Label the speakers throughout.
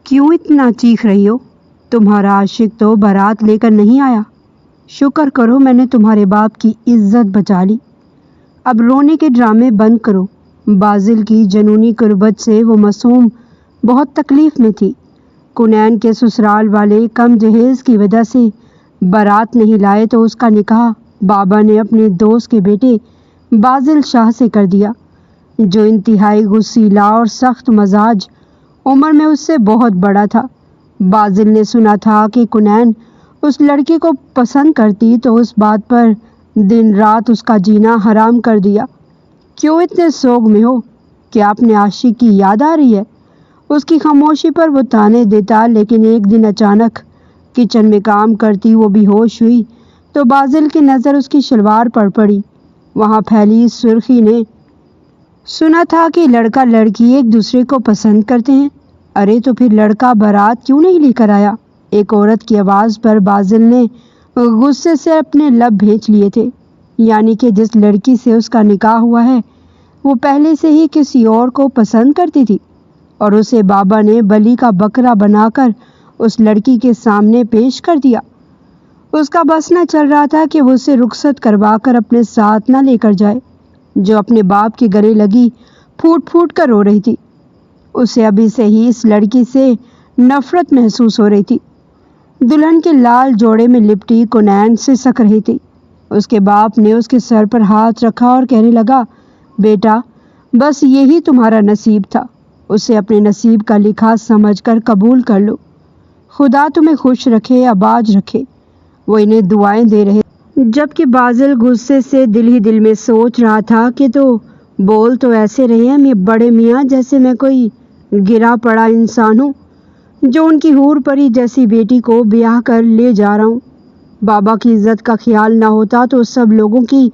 Speaker 1: کیوں اتنا چیخ رہی ہو؟ تمہارا عاشق تو بارات لے کر نہیں آیا۔ شکر کرو میں نے تمہارے باپ کی عزت بچا لی۔ اب رونے کے ڈرامے بند کرو۔ بازل کی جنونی قربت سے وہ معصوم بہت تکلیف میں تھی۔ کنین کے سسرال والے کم جہیز کی وجہ سے بارات نہیں لائے تو اس کا نکاح بابا نے اپنے دوست کے بیٹے بازل شاہ سے کر دیا، جو انتہائی غصیلا اور سخت مزاج، عمر میں اس سے بہت بڑا تھا۔ بازل نے سنا تھا کہ کنین اس لڑکے کو پسند کرتی تو اس بات پر دن رات اس کا جینا حرام کر دیا۔ کیوں اتنے سوگ میں ہو؟ کیا اپنے عاشق کی یاد آ رہی ہے؟ اس کی خاموشی پر وہ تانے دیتا، لیکن ایک دن اچانک کچن میں کام کرتی وہ بے ہوش ہوئی تو بازل کی نظر اس کی شلوار پر پڑی۔ وہاں پھیلی سرخی نے سنا تھا کہ لڑکا لڑکی ایک دوسرے کو پسند کرتے ہیں۔ ارے تو پھر لڑکا بارات کیوں نہیں لے کر آیا؟ ایک عورت کی آواز پر بازل نے غصے سے اپنے لب بھینچ لیے تھے۔ یعنی کہ جس لڑکی سے اس کا نکاح ہوا ہے وہ پہلے سے ہی کسی اور کو پسند کرتی تھی، اور اسے بابا نے بلی کا بکرا بنا کر اس لڑکی کے سامنے پیش کر دیا۔ اس کا بس نہ چل رہا تھا کہ وہ اسے رخصت کروا کر اپنے ساتھ نہ لے کر جائے، جو اپنے باپ کے گلے لگی پھوٹ پھوٹ کر رو رہی تھی۔ اسے ابھی سے ہی اس لڑکی سے نفرت محسوس ہو رہی تھی۔ دلہن کے لال جوڑے میں لپٹی کنین سے سک رہی تھی۔ اس کے باپ نے اس کے سر پر ہاتھ رکھا اور کہنے لگا، بیٹا بس یہی تمہارا نصیب تھا، اسے اپنے نصیب کا لکھا سمجھ کر قبول کر لو۔ خدا تمہیں خوش رکھے، آباد رکھے۔ وہ انہیں دعائیں دے رہے، جبکہ بازل غصے سے دل ہی دل میں سوچ رہا تھا کہ تو بول تو ایسے رہے ہیں بڑے میاں جیسے میں کوئی گرا پڑا انسان ہوں جو ان کی حور پری جیسی بیٹی کو بیاہ کر لے جا رہا ہوں۔ بابا کی عزت کا خیال نہ ہوتا تو سب لوگوں کی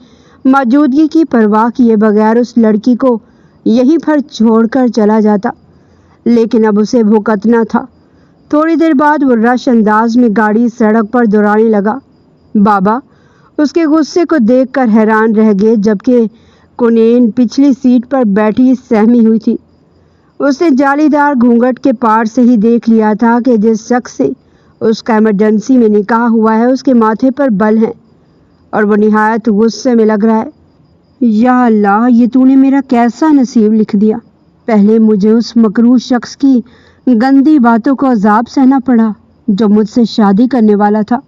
Speaker 1: موجودگی کی پرواہ کیے بغیر اس لڑکی کو یہیں پر چھوڑ کر چلا جاتا، لیکن اب اسے بھگتنا تھا۔ تھوڑی دیر بعد وہ رش انداز میں گاڑی سڑک پر دوڑانے لگا۔ بابا اس کے غصے کو دیکھ کر حیران رہ گئے، جبکہ کنین پچھلی سیٹ پر بیٹھی سہمی ہوئی تھی۔ اس نے جالی دار گھونگھٹ کے پار سے ہی دیکھ لیا تھا کہ جس شخص سے اس کا ایمرجنسی میں نکاح ہوا ہے اس کے ماتھے پر بل ہیں، اور وہ نہایت غصے میں لگ رہا ہے۔ یا اللہ، یہ تو نے میرا کیسا نصیب لکھ دیا۔ پہلے مجھے اس مکروہ شخص کی گندی باتوں کو عذاب سہنا پڑا جو مجھ سے شادی کرنے والا تھا۔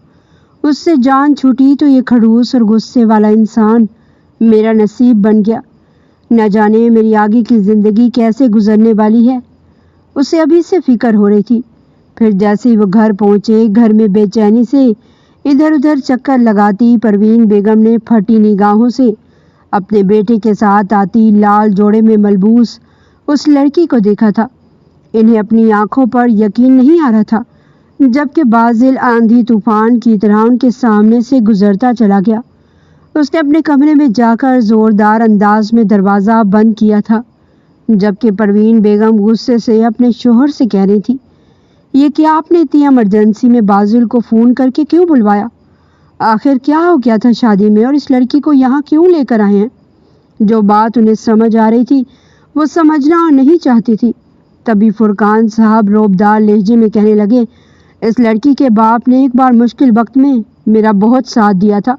Speaker 1: اس سے جان چھوٹی تو یہ کھڑوس اور غصے والا انسان میرا نصیب بن گیا۔ نہ جانے میری آگے کی زندگی کیسے گزرنے والی ہے، اسے ابھی سے فکر ہو رہی تھی۔ پھر جیسے ہی وہ گھر پہنچے، گھر میں بے چینی سے ادھر ادھر چکر لگاتی پروین بیگم نے پھٹی نگاہوں سے اپنے بیٹے کے ساتھ آتی لال جوڑے میں ملبوس اس لڑکی کو دیکھا تھا۔ انہیں اپنی آنکھوں پر یقین نہیں آ رہا تھا، جبکہ بازل آندھی طوفان کی طرح ان کے سامنے سے گزرتا چلا گیا۔ اس نے اپنے کمرے میں جا کر زوردار انداز میں دروازہ بند کیا تھا، جبکہ پروین بیگم غصے سے اپنے شوہر سے کہہ رہی تھی، یہ کیا آپ نے اتنی ایمرجنسی میں بازل کو فون کر کے کیوں بلوایا؟ آخر کیا ہو گیا تھا شادی میں، اور اس لڑکی کو یہاں کیوں لے کر آئے ہیں؟ جو بات انہیں سمجھ آ رہی تھی وہ سمجھنا نہیں چاہتی تھی۔ تبھی فرقان صاحب روبدار لہجے میں کہنے لگے، اس لڑکی کے باپ نے ایک بار مشکل وقت میں میرا بہت ساتھ دیا تھا،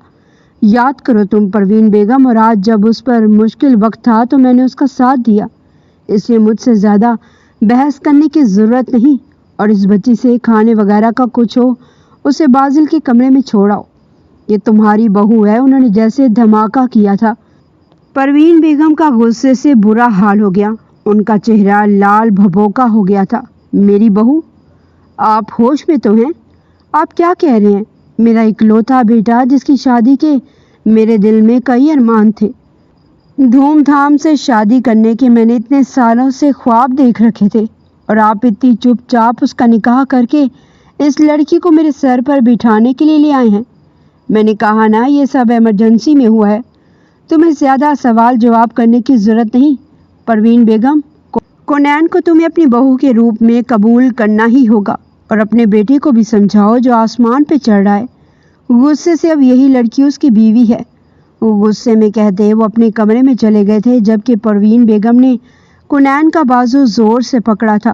Speaker 1: یاد کرو تم پروین بیگم، اور آج جب اس پر مشکل وقت تھا تو میں نے اس کا ساتھ دیا۔ اس لیے مجھ سے زیادہ بحث کرنے کی ضرورت نہیں، اور اس بچی سے کھانے وغیرہ کا کچھ ہو اسے بازل کے کمرے میں چھوڑاؤ۔ یہ تمہاری بہو ہے، انہوں نے جیسے دھماکہ کیا تھا۔ پروین بیگم کا غصے سے برا حال ہو گیا، ان کا چہرہ لال بھبوکا ہو گیا تھا۔ میری بہو؟ آپ ہوش میں تو ہیں؟ آپ کیا کہہ رہے ہیں؟ میرا اکلوتا بیٹا جس کی شادی کے میرے دل میں کئی ارمان تھے، دھوم دھام سے شادی کرنے کے میں نے اتنے سالوں سے خواب دیکھ رکھے تھے، اور آپ اتنی چپ چاپ اس کا نکاح کر کے اس لڑکی کو میرے سر پر بٹھانے کے لیے لے آئے ہیں۔ میں نے کہا نا یہ سب ایمرجنسی میں ہوا ہے، تمہیں زیادہ سوال جواب کرنے کی ضرورت نہیں۔ پروین بیگم، کنین کو تمہیں اپنی بہو کے روپ میں قبول کرنا ہی ہوگا، اور اپنے بیٹے کو بھی سمجھاؤ جو آسمان پہ چڑھ رہا ہے۔ غصے سے اب یہی لڑکی اس کی بیوی ہے۔ وہ غصے میں کہتے وہ اپنے کمرے میں چلے گئے تھے، جبکہ پروین بیگم نے کنین کا بازو زور سے پکڑا تھا۔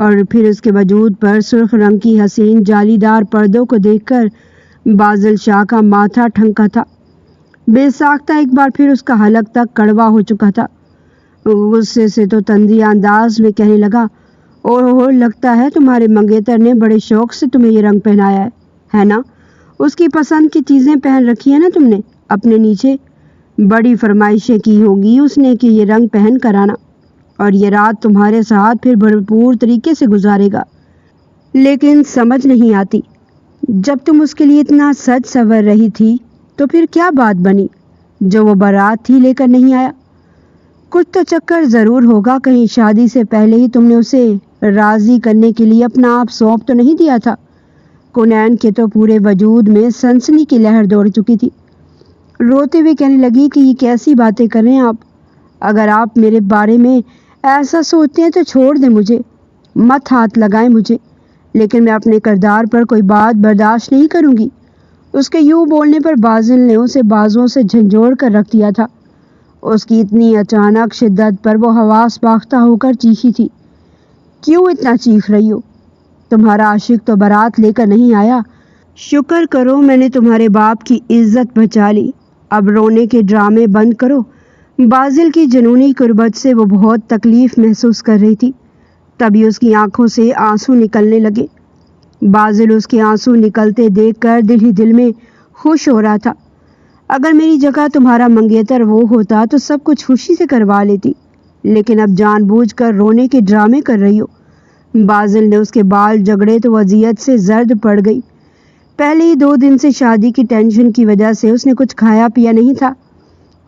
Speaker 1: اور پھر اس کے وجود پر سرخ رنگ کی حسین جالی دار پردوں کو دیکھ کر بازل شاہ کا ماتھا ٹھنکا تھا۔ بے ساختہ ایک بار پھر اس کا حلق تک کڑوا ہو چکا تھا۔ غصے سے تو تندی انداز میں کہنے لگا، اوہ لگتا ہے تمہارے منگیتر نے بڑے شوق سے تمہیں یہ رنگ پہنایا ہے نا؟ اس کی پسند کی چیزیں پہن رکھی ہیں نا تم نے اپنے نیچے؟ بڑی فرمائشیں کی ہوگی اس نے کہ یہ رنگ پہن کر آنا، اور یہ رات تمہارے ساتھ پھر بھرپور طریقے سے گزارے گا۔ لیکن سمجھ نہیں آتی، جب تم اس کے لیے اتنا سج سنور رہی تھی تو پھر کیا بات بنی جو وہ بارات تھی لے کر نہیں آیا؟ کچھ تو چکر ضرور ہوگا، کہیں شادی سے پہلے ہی تم نے اسے راضی کرنے کے لیے اپنا آپ سونپ تو نہیں دیا تھا؟ کنین کے تو پورے وجود میں سنسنی کی لہر دوڑ چکی تھی۔ روتے ہوئے کہنے لگی کہ یہ کیسی باتیں کر رہے ہیں آپ؟ اگر آپ میرے بارے میں ایسا سوچتے ہیں تو چھوڑ دیں مجھے، مت ہاتھ لگائیں مجھے، لیکن میں اپنے کردار پر کوئی بات برداشت نہیں کروں گی۔ اس کے یوں بولنے پر بازل نے اسے بازوں سے جھنجھوڑ کر رکھ دیا تھا۔ اس کی اتنی اچانک شدت پر وہ حواس باختہ ہو کر چیخی تھی۔ کیوں اتنا چیخ رہی ہو؟ تمہارا عاشق تو بارات لے کر نہیں آیا۔ شکر کرو میں نے تمہارے باپ کی عزت بچا لی۔ اب رونے کے ڈرامے بند کرو۔ بازل کی جنونی قربت سے وہ بہت تکلیف محسوس کر رہی تھی، تبھی اس کی آنکھوں سے آنسو نکلنے لگے۔ بازل اس کے آنسو نکلتے دیکھ کر دل ہی دل میں خوش ہو رہا تھا۔ اگر میری جگہ تمہارا منگیتر وہ ہوتا تو سب کچھ خوشی سے کروا لیتی، لیکن اب جان بوجھ کر رونے کے ڈرامے کر رہی ہو۔ بازل نے اس کے بال جگڑے تو اذیت سے زرد پڑ گئی۔ پہلے ہی 2 دن سے شادی کی ٹینشن کی وجہ سے اس نے کچھ کھایا پیا نہیں تھا،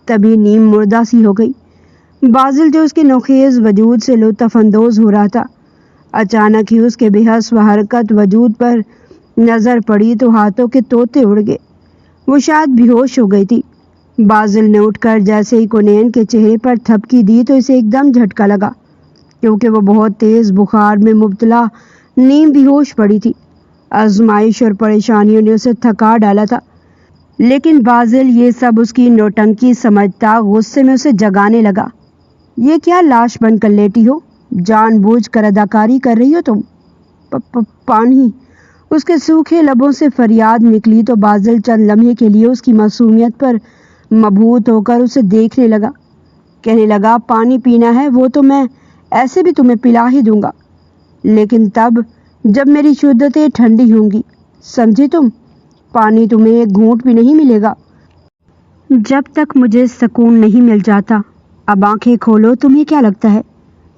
Speaker 1: تبھی نیم مردہ سی ہو گئی۔ بازل جو اس کے نوخیز وجود سے لطف اندوز ہو رہا تھا، اچانک ہی اس کے بے حس و حرکت وجود پر نظر پڑی تو ہاتھوں کے طوطے اڑ گئے۔ وہ شاید بے ہوش ہو گئی تھی۔ بازل نے اٹھ کر جیسے ہی کنین کے چہرے پر تھپکی دی تو اسے ایک دم جھٹکا لگا، کیونکہ وہ بہت تیز بخار میں مبتلا نیم بے ہوش پڑی تھی۔ آزمائش اور پریشانیوں نے اسے تھکا ڈالا تھا، لیکن بازل یہ سب اس کی نوٹنکی سمجھتا غصے میں اسے جگانے لگا۔ یہ کیا لاش بن کر لیٹی ہو؟ جان بوجھ کر اداکاری کر رہی ہو تم؟ پانی۔ اس کے سوکھے لبوں سے فریاد نکلی تو بازل چند لمحے کے لیے اس کی معصومیت پر مبہوت ہو کر اسے دیکھنے لگا۔ کہنے لگا، پانی پینا ہے وہ تو میں ایسے بھی تمہیں پلا ہی دوں گا، لیکن تب جب میری شدتیں ٹھنڈی ہوں گی، سمجھے تم؟ پانی تمہیں ایک گھونٹ بھی نہیں ملے گا جب تک مجھے سکون نہیں مل جاتا۔ اب آنکھیں کھولو، تمہیں کیا لگتا ہے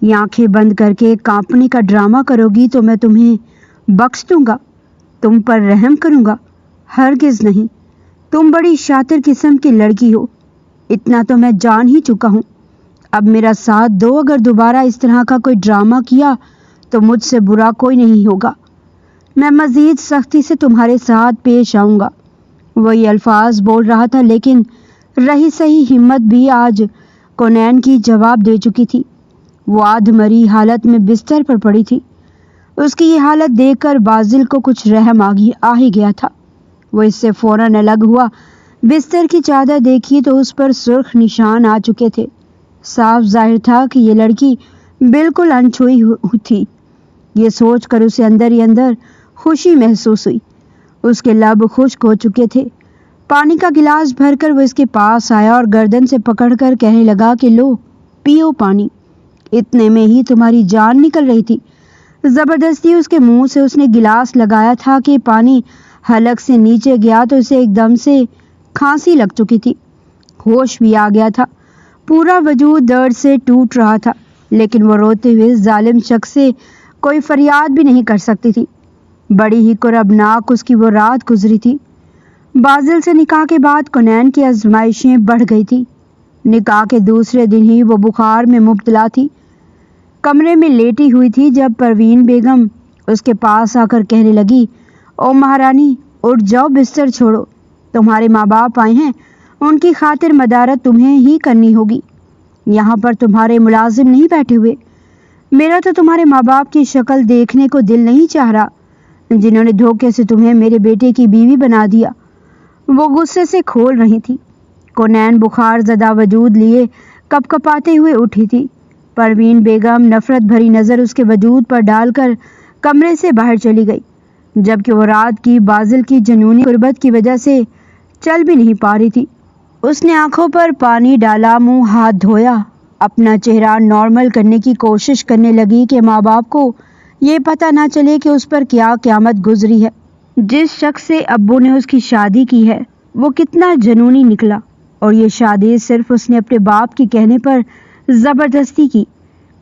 Speaker 1: یہ آنکھیں بند کر کے کانپنے کا ڈرامہ کرو گی تو میں تمہیں بخش دوں گا، تم پر رحم کروں گا؟ ہرگز نہیں۔ تم بڑی شاطر قسم کی لڑکی ہو، اتنا تو میں جان ہی چکا ہوں۔ اب میرا ساتھ دو، اگر دوبارہ اس طرح کا کوئی ڈرامہ کیا تو مجھ سے برا کوئی نہیں ہوگا، میں مزید سختی سے تمہارے ساتھ پیش آؤں گا۔ وہی الفاظ بول رہا تھا، لیکن رہی صحیح ہمت بھی آج کنین کی جواب دے چکی تھی۔ وہ آدھ مری حالت میں بستر پر پڑی تھی۔ اس کی یہ حالت دیکھ کر بازل کو کچھ رحم آ ہی گیا تھا۔ وہ اس سے فوراً الگ ہوا۔ بستر کی چادر دیکھی تو اس پر سرخ نشان آ چکے تھے۔ صاف ظاہر تھا کہ یہ لڑکی بالکل انچھوئی تھی۔ یہ سوچ کر اسے اندر ہی اندر خوشی محسوس ہوئی۔ اس کے لب خشک ہو چکے تھے۔ پانی کا گلاس بھر کر وہ اس کے پاس آیا اور گردن سے پکڑ کر کہنے لگا کہ لو پیو پانی۔ اتنے میں ہی تمہاری جان نکل رہی تھی۔ زبردستی اس کے منہ سے اس نے گلاس لگایا تھا کہ پانی حلق سے نیچے گیا تو اسے ایک دم سے کھانسی لگ چکی تھی۔ ہوش بھی آ گیا تھا۔ پورا وجود درد سے ٹوٹ رہا تھا، لیکن وہ روتے ہوئے ظالم شخص سے کوئی فریاد بھی نہیں کر سکتی تھی۔ بڑی ہی کربناک اس کی وہ رات گزری تھی۔ بازل سے نکاح کے بعد کنین کی آزمائشیں بڑھ گئی تھی۔ نکاح کے دوسرے دن ہی وہ بخار میں مبتلا تھی۔ کمرے میں لیٹی ہوئی تھی جب پروین بیگم اس کے پاس آ کر کہنے لگی، او مہارانی اٹھ جاؤ، بستر چھوڑو، تمہارے ماں باپ آئے ہیں، ان کی خاطر مدارت تمہیں ہی کرنی ہوگی۔ یہاں پر تمہارے ملازم نہیں بیٹھے ہوئے۔ میرا تو تمہارے ماں باپ کی شکل دیکھنے کو دل نہیں چاہ رہا، جنہوں نے دھوکے سے تمہیں میرے بیٹے کی بیوی بنا دیا۔ وہ غصے سے کھول رہی تھی۔ کنین بخار زدہ وجود لیے کپ کپاتے ہوئے اٹھی تھی۔ پروین بیگم نفرت بھری نظر اس کے وجود پر ڈال کر کمرے سے باہر چلی گئی، جبکہ وہ رات کی بازل کی جنونی قربت کی وجہ سے چل بھی نہیں پا رہی تھی۔ اس نے آنکھوں پر پانی ڈالا، منہ ہاتھ دھویا، اپنا چہرہ نارمل کرنے کی کوشش کرنے لگی کہ ماں باپ کو یہ پتہ نہ چلے کہ اس پر کیا قیامت گزری ہے۔ جس شخص سے ابو نے اس کی شادی کی ہے وہ کتنا جنونی نکلا، اور یہ شادی صرف اس نے اپنے باپ کے کہنے پر زبردستی کی۔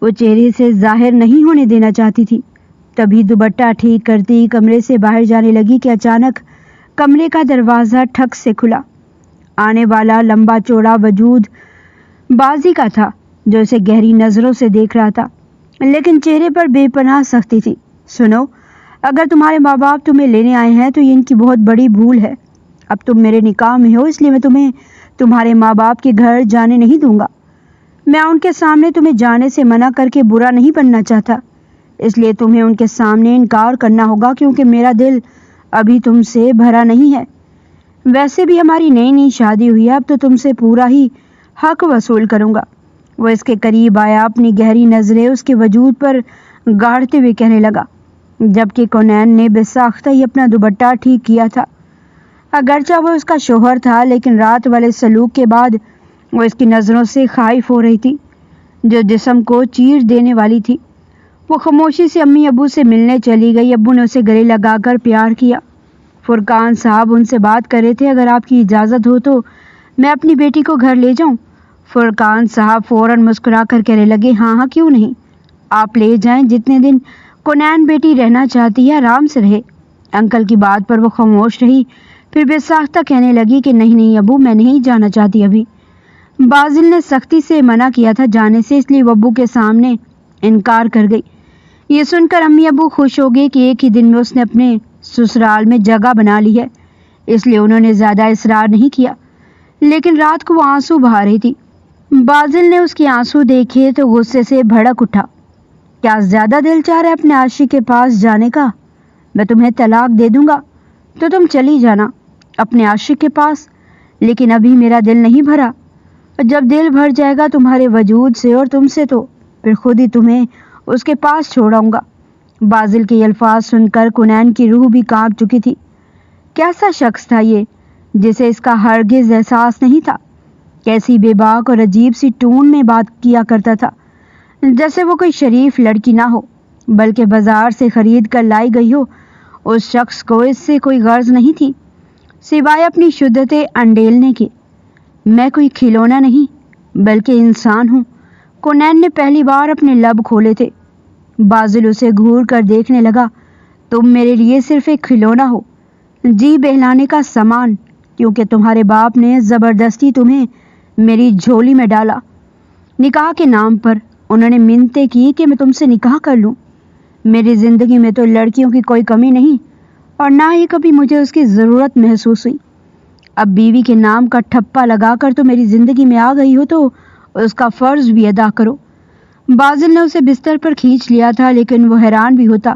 Speaker 1: وہ چہرے سے ظاہر نہیں ہونے دینا چاہتی تھی۔ تبھی دوپٹہ ٹھیک کرتی کمرے سے باہر جانے لگی کہ اچانک کمرے کا دروازہ ٹھک سے کھلا۔ آنے والا لمبا چوڑا وجود بازی کا تھا، جو اسے گہری نظروں سے دیکھ رہا تھا، لیکن چہرے پر بے پناہ سختی تھی۔ سنو، اگر تمہارے ماں باپ تمہیں لینے آئے ہیں تو یہ ان کی بہت بڑی بھول ہے۔ اب تم میرے نکاح میں ہو، اس لیے میں تمہیں تمہارے ماں باپ کے گھر جانے نہیں دوں گا۔ میں ان کے سامنے تمہیں جانے سے منع کر کے برا نہیں بننا چاہتا، اس لیے تمہیں ان کے سامنے انکار کرنا ہوگا، کیونکہ میرا دل ابھی تم سے بھرا نہیں ہے۔ ویسے بھی ہماری نئی نئی شادی ہوئی ہے، اب تو تم سے پورا ہی حق وصول کروں گا۔ وہ اس کے قریب آیا، اپنی گہری نظریں اس کے وجود پر گاڑتے ہوئے کہنے لگا، جبکہ کونین نے بے ساختہ ہی اپنا دوپٹہ ٹھیک کیا تھا۔ اگرچہ وہ اس کا شوہر تھا، لیکن رات والے سلوک کے بعد وہ اس کی نظروں سے خائف ہو رہی تھی، جو جسم کو چیر دینے والی تھی۔ وہ خاموشی سے امی ابو سے ملنے چلی گئی۔ ابو نے اسے گلے لگا کر پیار کیا۔ فرقان صاحب ان سے بات کر رہے تھے، اگر آپ کی اجازت ہو تو میں اپنی بیٹی کو گھر لے جاؤں؟ فرقان صاحب فوراً مسکرا کر کہنے لگے، ہاں ہاں کیوں نہیں، آپ لے جائیں، جتنے دن کونین بیٹی رہنا چاہتی ہے آرام سے رہے۔ انکل کی بات پر وہ خاموش رہی، پھر بے ساختہ کہنے لگی کہ نہیں ابو، میں نہیں جانا چاہتی ابھی۔ بازل نے سختی سے منع کیا تھا جانے سے، اس لیے وہ ابو کے سامنے انکار کر گئی۔ یہ سن کر امی ابو خوش ہو گئے کہ ایک ہی دن میں اس نے اپنے سسرال میں جگہ بنا لی ہے، اس لیے انہوں نے زیادہ اصرار نہیں کیا، لیکن رات کو وہ آنسو بہا رہی تھی۔ بازل نے اس کے آنسو دیکھے تو غصے سے بھڑک اٹھا۔ کیا زیادہ دل چاہ رہا ہے اپنے عاشق کے پاس جانے کا؟ میں تمہیں طلاق دے دوں گا تو تم چلی جانا اپنے عاشق کے پاس، لیکن ابھی میرا دل نہیں بھرا، اور جب دل بھر جائے گا تمہارے وجود سے اور تم سے تو پھر خود ہی تمہیں اس کے پاس چھوڑاؤں گا۔ بازل کے الفاظ سن کر کونین کی روح بھی کانپ چکی تھی۔ کیسا شخص تھا یہ جسے اس کا ہرگز احساس نہیں تھا؟ کیسی بے باک اور عجیب سی ٹون میں بات کیا کرتا تھا، جیسے وہ کوئی شریف لڑکی نہ ہو بلکہ بازار سے خرید کر لائی گئی ہو۔ اس شخص کو اس سے کوئی غرض نہیں تھی سوائے اپنی شدت انڈیلنے کے۔ میں کوئی کھلونا نہیں بلکہ انسان ہوں۔ کونین نے پہلی بار اپنے لب کھولے تھے۔ بازل اسے گھور کر دیکھنے لگا۔ تم میرے لیے صرف ایک کھلونا ہو، جی بہلانے کا سامان، کیونکہ تمہارے باپ نے زبردستی تمہیں میری جھولی میں ڈالا۔ نکاح کے نام پر انہوں نے منتیں کی کہ میں تم سے نکاح کر لوں۔ میری زندگی میں تو لڑکیوں کی کوئی کمی نہیں، اور نہ ہی کبھی مجھے اس کی ضرورت محسوس ہوئی۔ اب بیوی کے نام کا ٹھپا لگا کر تو میری زندگی میں آ گئی ہو تو اس کا فرض بھی ادا کرو۔ بازل نے اسے بستر پر کھینچ لیا تھا، لیکن وہ حیران بھی ہوتا۔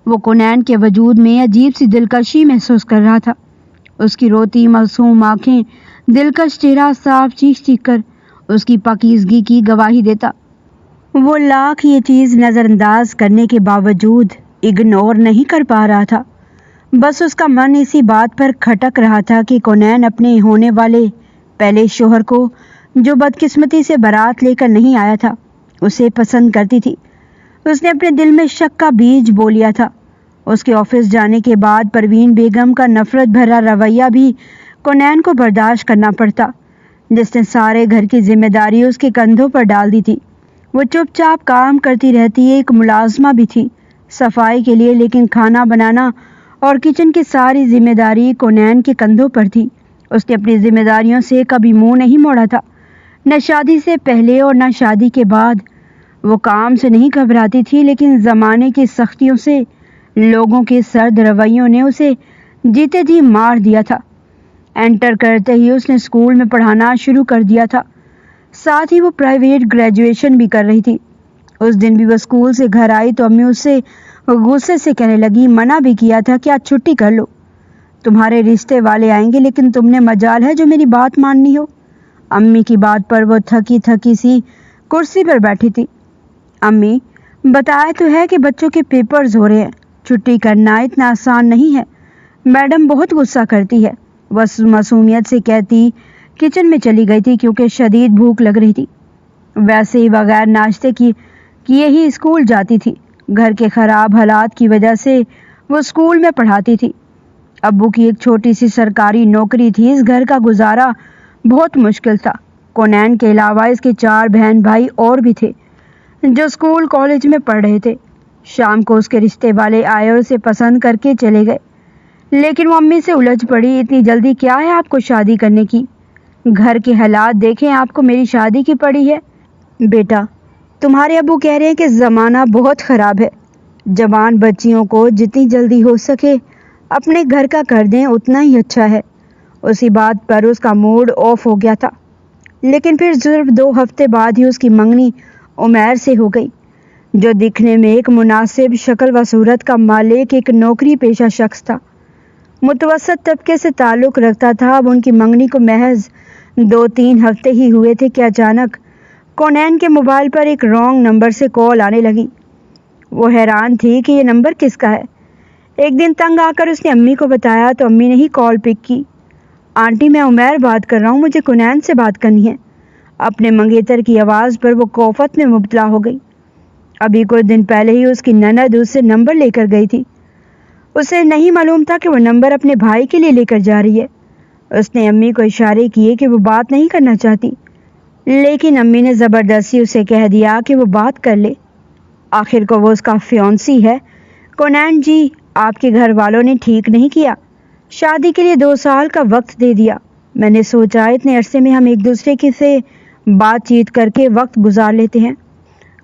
Speaker 1: وہ کونین کے وجود میں عجیب سی دلکشی محسوس کر رہا تھا۔ اس کی روتی معصوم آنکھیں، دلکش چہرہ صاف چیخ چیخ کر اس کی پاکیزگی کی گواہی دیتا۔ وہ لاکھ یہ چیز نظر انداز کرنے کے باوجود اگنور نہیں کر پا رہا تھا۔ بس اس کا من اسی بات پر کھٹک رہا تھا کہ کونین اپنے ہونے والے پہلے شوہر کو، جو بدقسمتی سے بارات لے کر نہیں آیا تھا، اسے پسند کرتی تھی۔ اس نے اپنے دل میں شک کا بیج بو لیا تھا۔ اس کے آفس جانے کے بعد پروین بیگم کا نفرت بھرا رویہ بھی کونین کو برداشت کرنا پڑتا، جس نے سارے گھر کی ذمہ داری اس کے کندھوں پر ڈال دی تھی۔ وہ چپ چاپ کام کرتی رہتی، ایک ملازمہ بھی تھی صفائی کے لیے، لیکن کھانا بنانا اور کچن کی ساری ذمہ داری کونین کے کندھوں پر تھی۔ اس نے اپنی ذمہ داریوں سے کبھی منہ نہیں موڑا تھا، نہ شادی سے پہلے اور نہ شادی کے بعد۔ وہ کام سے نہیں گھبراتی تھی، لیکن زمانے کی سختیوں سے، لوگوں کے سرد رویوں نے اسے جیتے جی مار دیا تھا۔ انٹر کرتے ہی اس نے اسکول میں پڑھانا شروع کر دیا تھا، ساتھ ہی وہ پرائیویٹ گریجویشن بھی کر رہی تھی۔ اس دن بھی وہ اسکول سے گھر آئی تو امی اس سے غصے سے کہنے لگی، منع بھی کیا تھا کہ آج چھٹی کر لو، تمہارے رشتے والے آئیں گے، لیکن تم نے مجال ہے جو میری بات ماننی ہو۔ امی کی بات پر وہ تھکی تھکی سی کرسی پر بیٹھی تھی۔ امی بتایا تو ہے کہ بچوں کے پیپرز ہو رہے ہیں، چھٹی کرنا اتنا آسان نہیں ہے، میڈم بہت غصہ کرتی ہے۔ وہ معصومیت سے کہتی کچن میں چلی گئی تھی کیونکہ شدید بھوک لگ رہی تھی۔ ویسے ہی بغیر ناشتے کیے ہی اسکول جاتی تھی۔ گھر کے خراب حالات کی وجہ سے وہ اسکول میں پڑھاتی تھی۔ ابو کی ایک چھوٹی سی سرکاری نوکری تھی، اس گھر کا گزارا بہت مشکل تھا۔ کونین کے علاوہ اس کے 4 بہن بھائی اور بھی تھے جو اسکول کالج میں پڑھ رہے تھے۔ شام کو اس کے رشتے والے آئے اور اسے پسند کر کے چلے گئے، لیکن وہ امی سے الجھ پڑی، اتنی جلدی کیا ہے آپ کو شادی کرنے کی؟ گھر کے حالات دیکھیں، آپ کو میری شادی کی پڑی ہے؟ بیٹا، تمہارے ابو کہہ رہے ہیں کہ زمانہ بہت خراب ہے، جوان بچیوں کو جتنی جلدی ہو سکے اپنے گھر کا کر دیں اتنا ہی اچھا ہے۔ اسی بات پر اس کا موڈ آف ہو گیا تھا، لیکن پھر صرف 2 ہفتے بعد ہی اس کی منگنی عمیر سے ہو گئی، جو دکھنے میں ایک مناسب شکل و صورت کا مالک، ایک نوکری پیشہ شخص تھا، متوسط طبقے سے تعلق رکھتا تھا۔ اب ان کی منگنی کو محض 2-3 ہفتے ہی ہوئے تھے کہ اچانک کونین کے موبائل پر ایک رانگ نمبر سے کال آنے لگی۔ وہ حیران تھی کہ یہ نمبر کس کا ہے۔ ایک دن تنگ آ کر اس نے امی کو بتایا تو امی نے ہی کال پک کی۔ آنٹی، میں عمیر بات کر رہا ہوں، مجھے کونین سے بات کرنی ہے۔ اپنے منگیتر کی آواز پر وہ کوفت میں مبتلا ہو گئی۔ ابھی کچھ دن پہلے ہی اس کی نند اس سے نمبر لے کر گئی تھی۔ اسے نہیں معلوم تھا کہ وہ نمبر اپنے بھائی کے لیے لے کر جا رہی ہے۔ اس نے امی کو اشارے کیے کہ وہ بات نہیں کرنا چاہتی، لیکن امی نے زبردستی اسے کہہ دیا کہ وہ بات کر لے۔ آخر کو وہ اس کا فیونسی ہے۔ کونین جی، آپ کے گھر والوں نے ٹھیک نہیں کیا، شادی کے لیے 2 سال کا وقت دے دیا۔ میں نے سوچا اتنے عرصے میں ہم ایک دوسرے کی سے بات چیت کر کے وقت گزار لیتے ہیں۔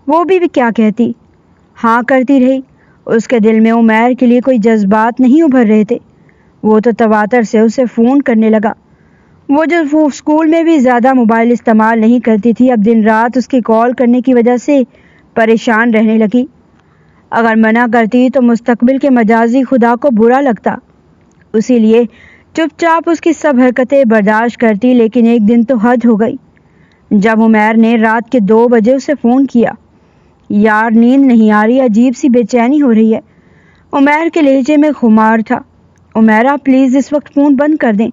Speaker 1: وہ بھی کیا کہتی؟ ہاں کرتی رہی۔ اس کے دل میں عمیر کے لیے کوئی جذبات نہیں ابھر رہے تھے۔ وہ تو تواتر سے اسے فون کرنے لگا۔ وہ جو اسکول میں بھی زیادہ موبائل استعمال نہیں کرتی تھی، اب دن رات اس کی کال کرنے کی وجہ سے پریشان رہنے لگی۔ اگر منع کرتی تو مستقبل کے مجازی خدا کو برا لگتا، اسی لیے چپ چاپ اس کی سب حرکتیں برداشت کرتی۔ لیکن ایک دن تو حد ہو گئی جب عمیر نے رات کے 2 بجے اسے فون کیا۔ یار، نیند نہیں آ رہی، عجیب سی بے چینی ہو رہی ہے۔ عمیر کے لہجے میں خمار تھا۔ عمیرہ، پلیز اس وقت فون بند کر دیں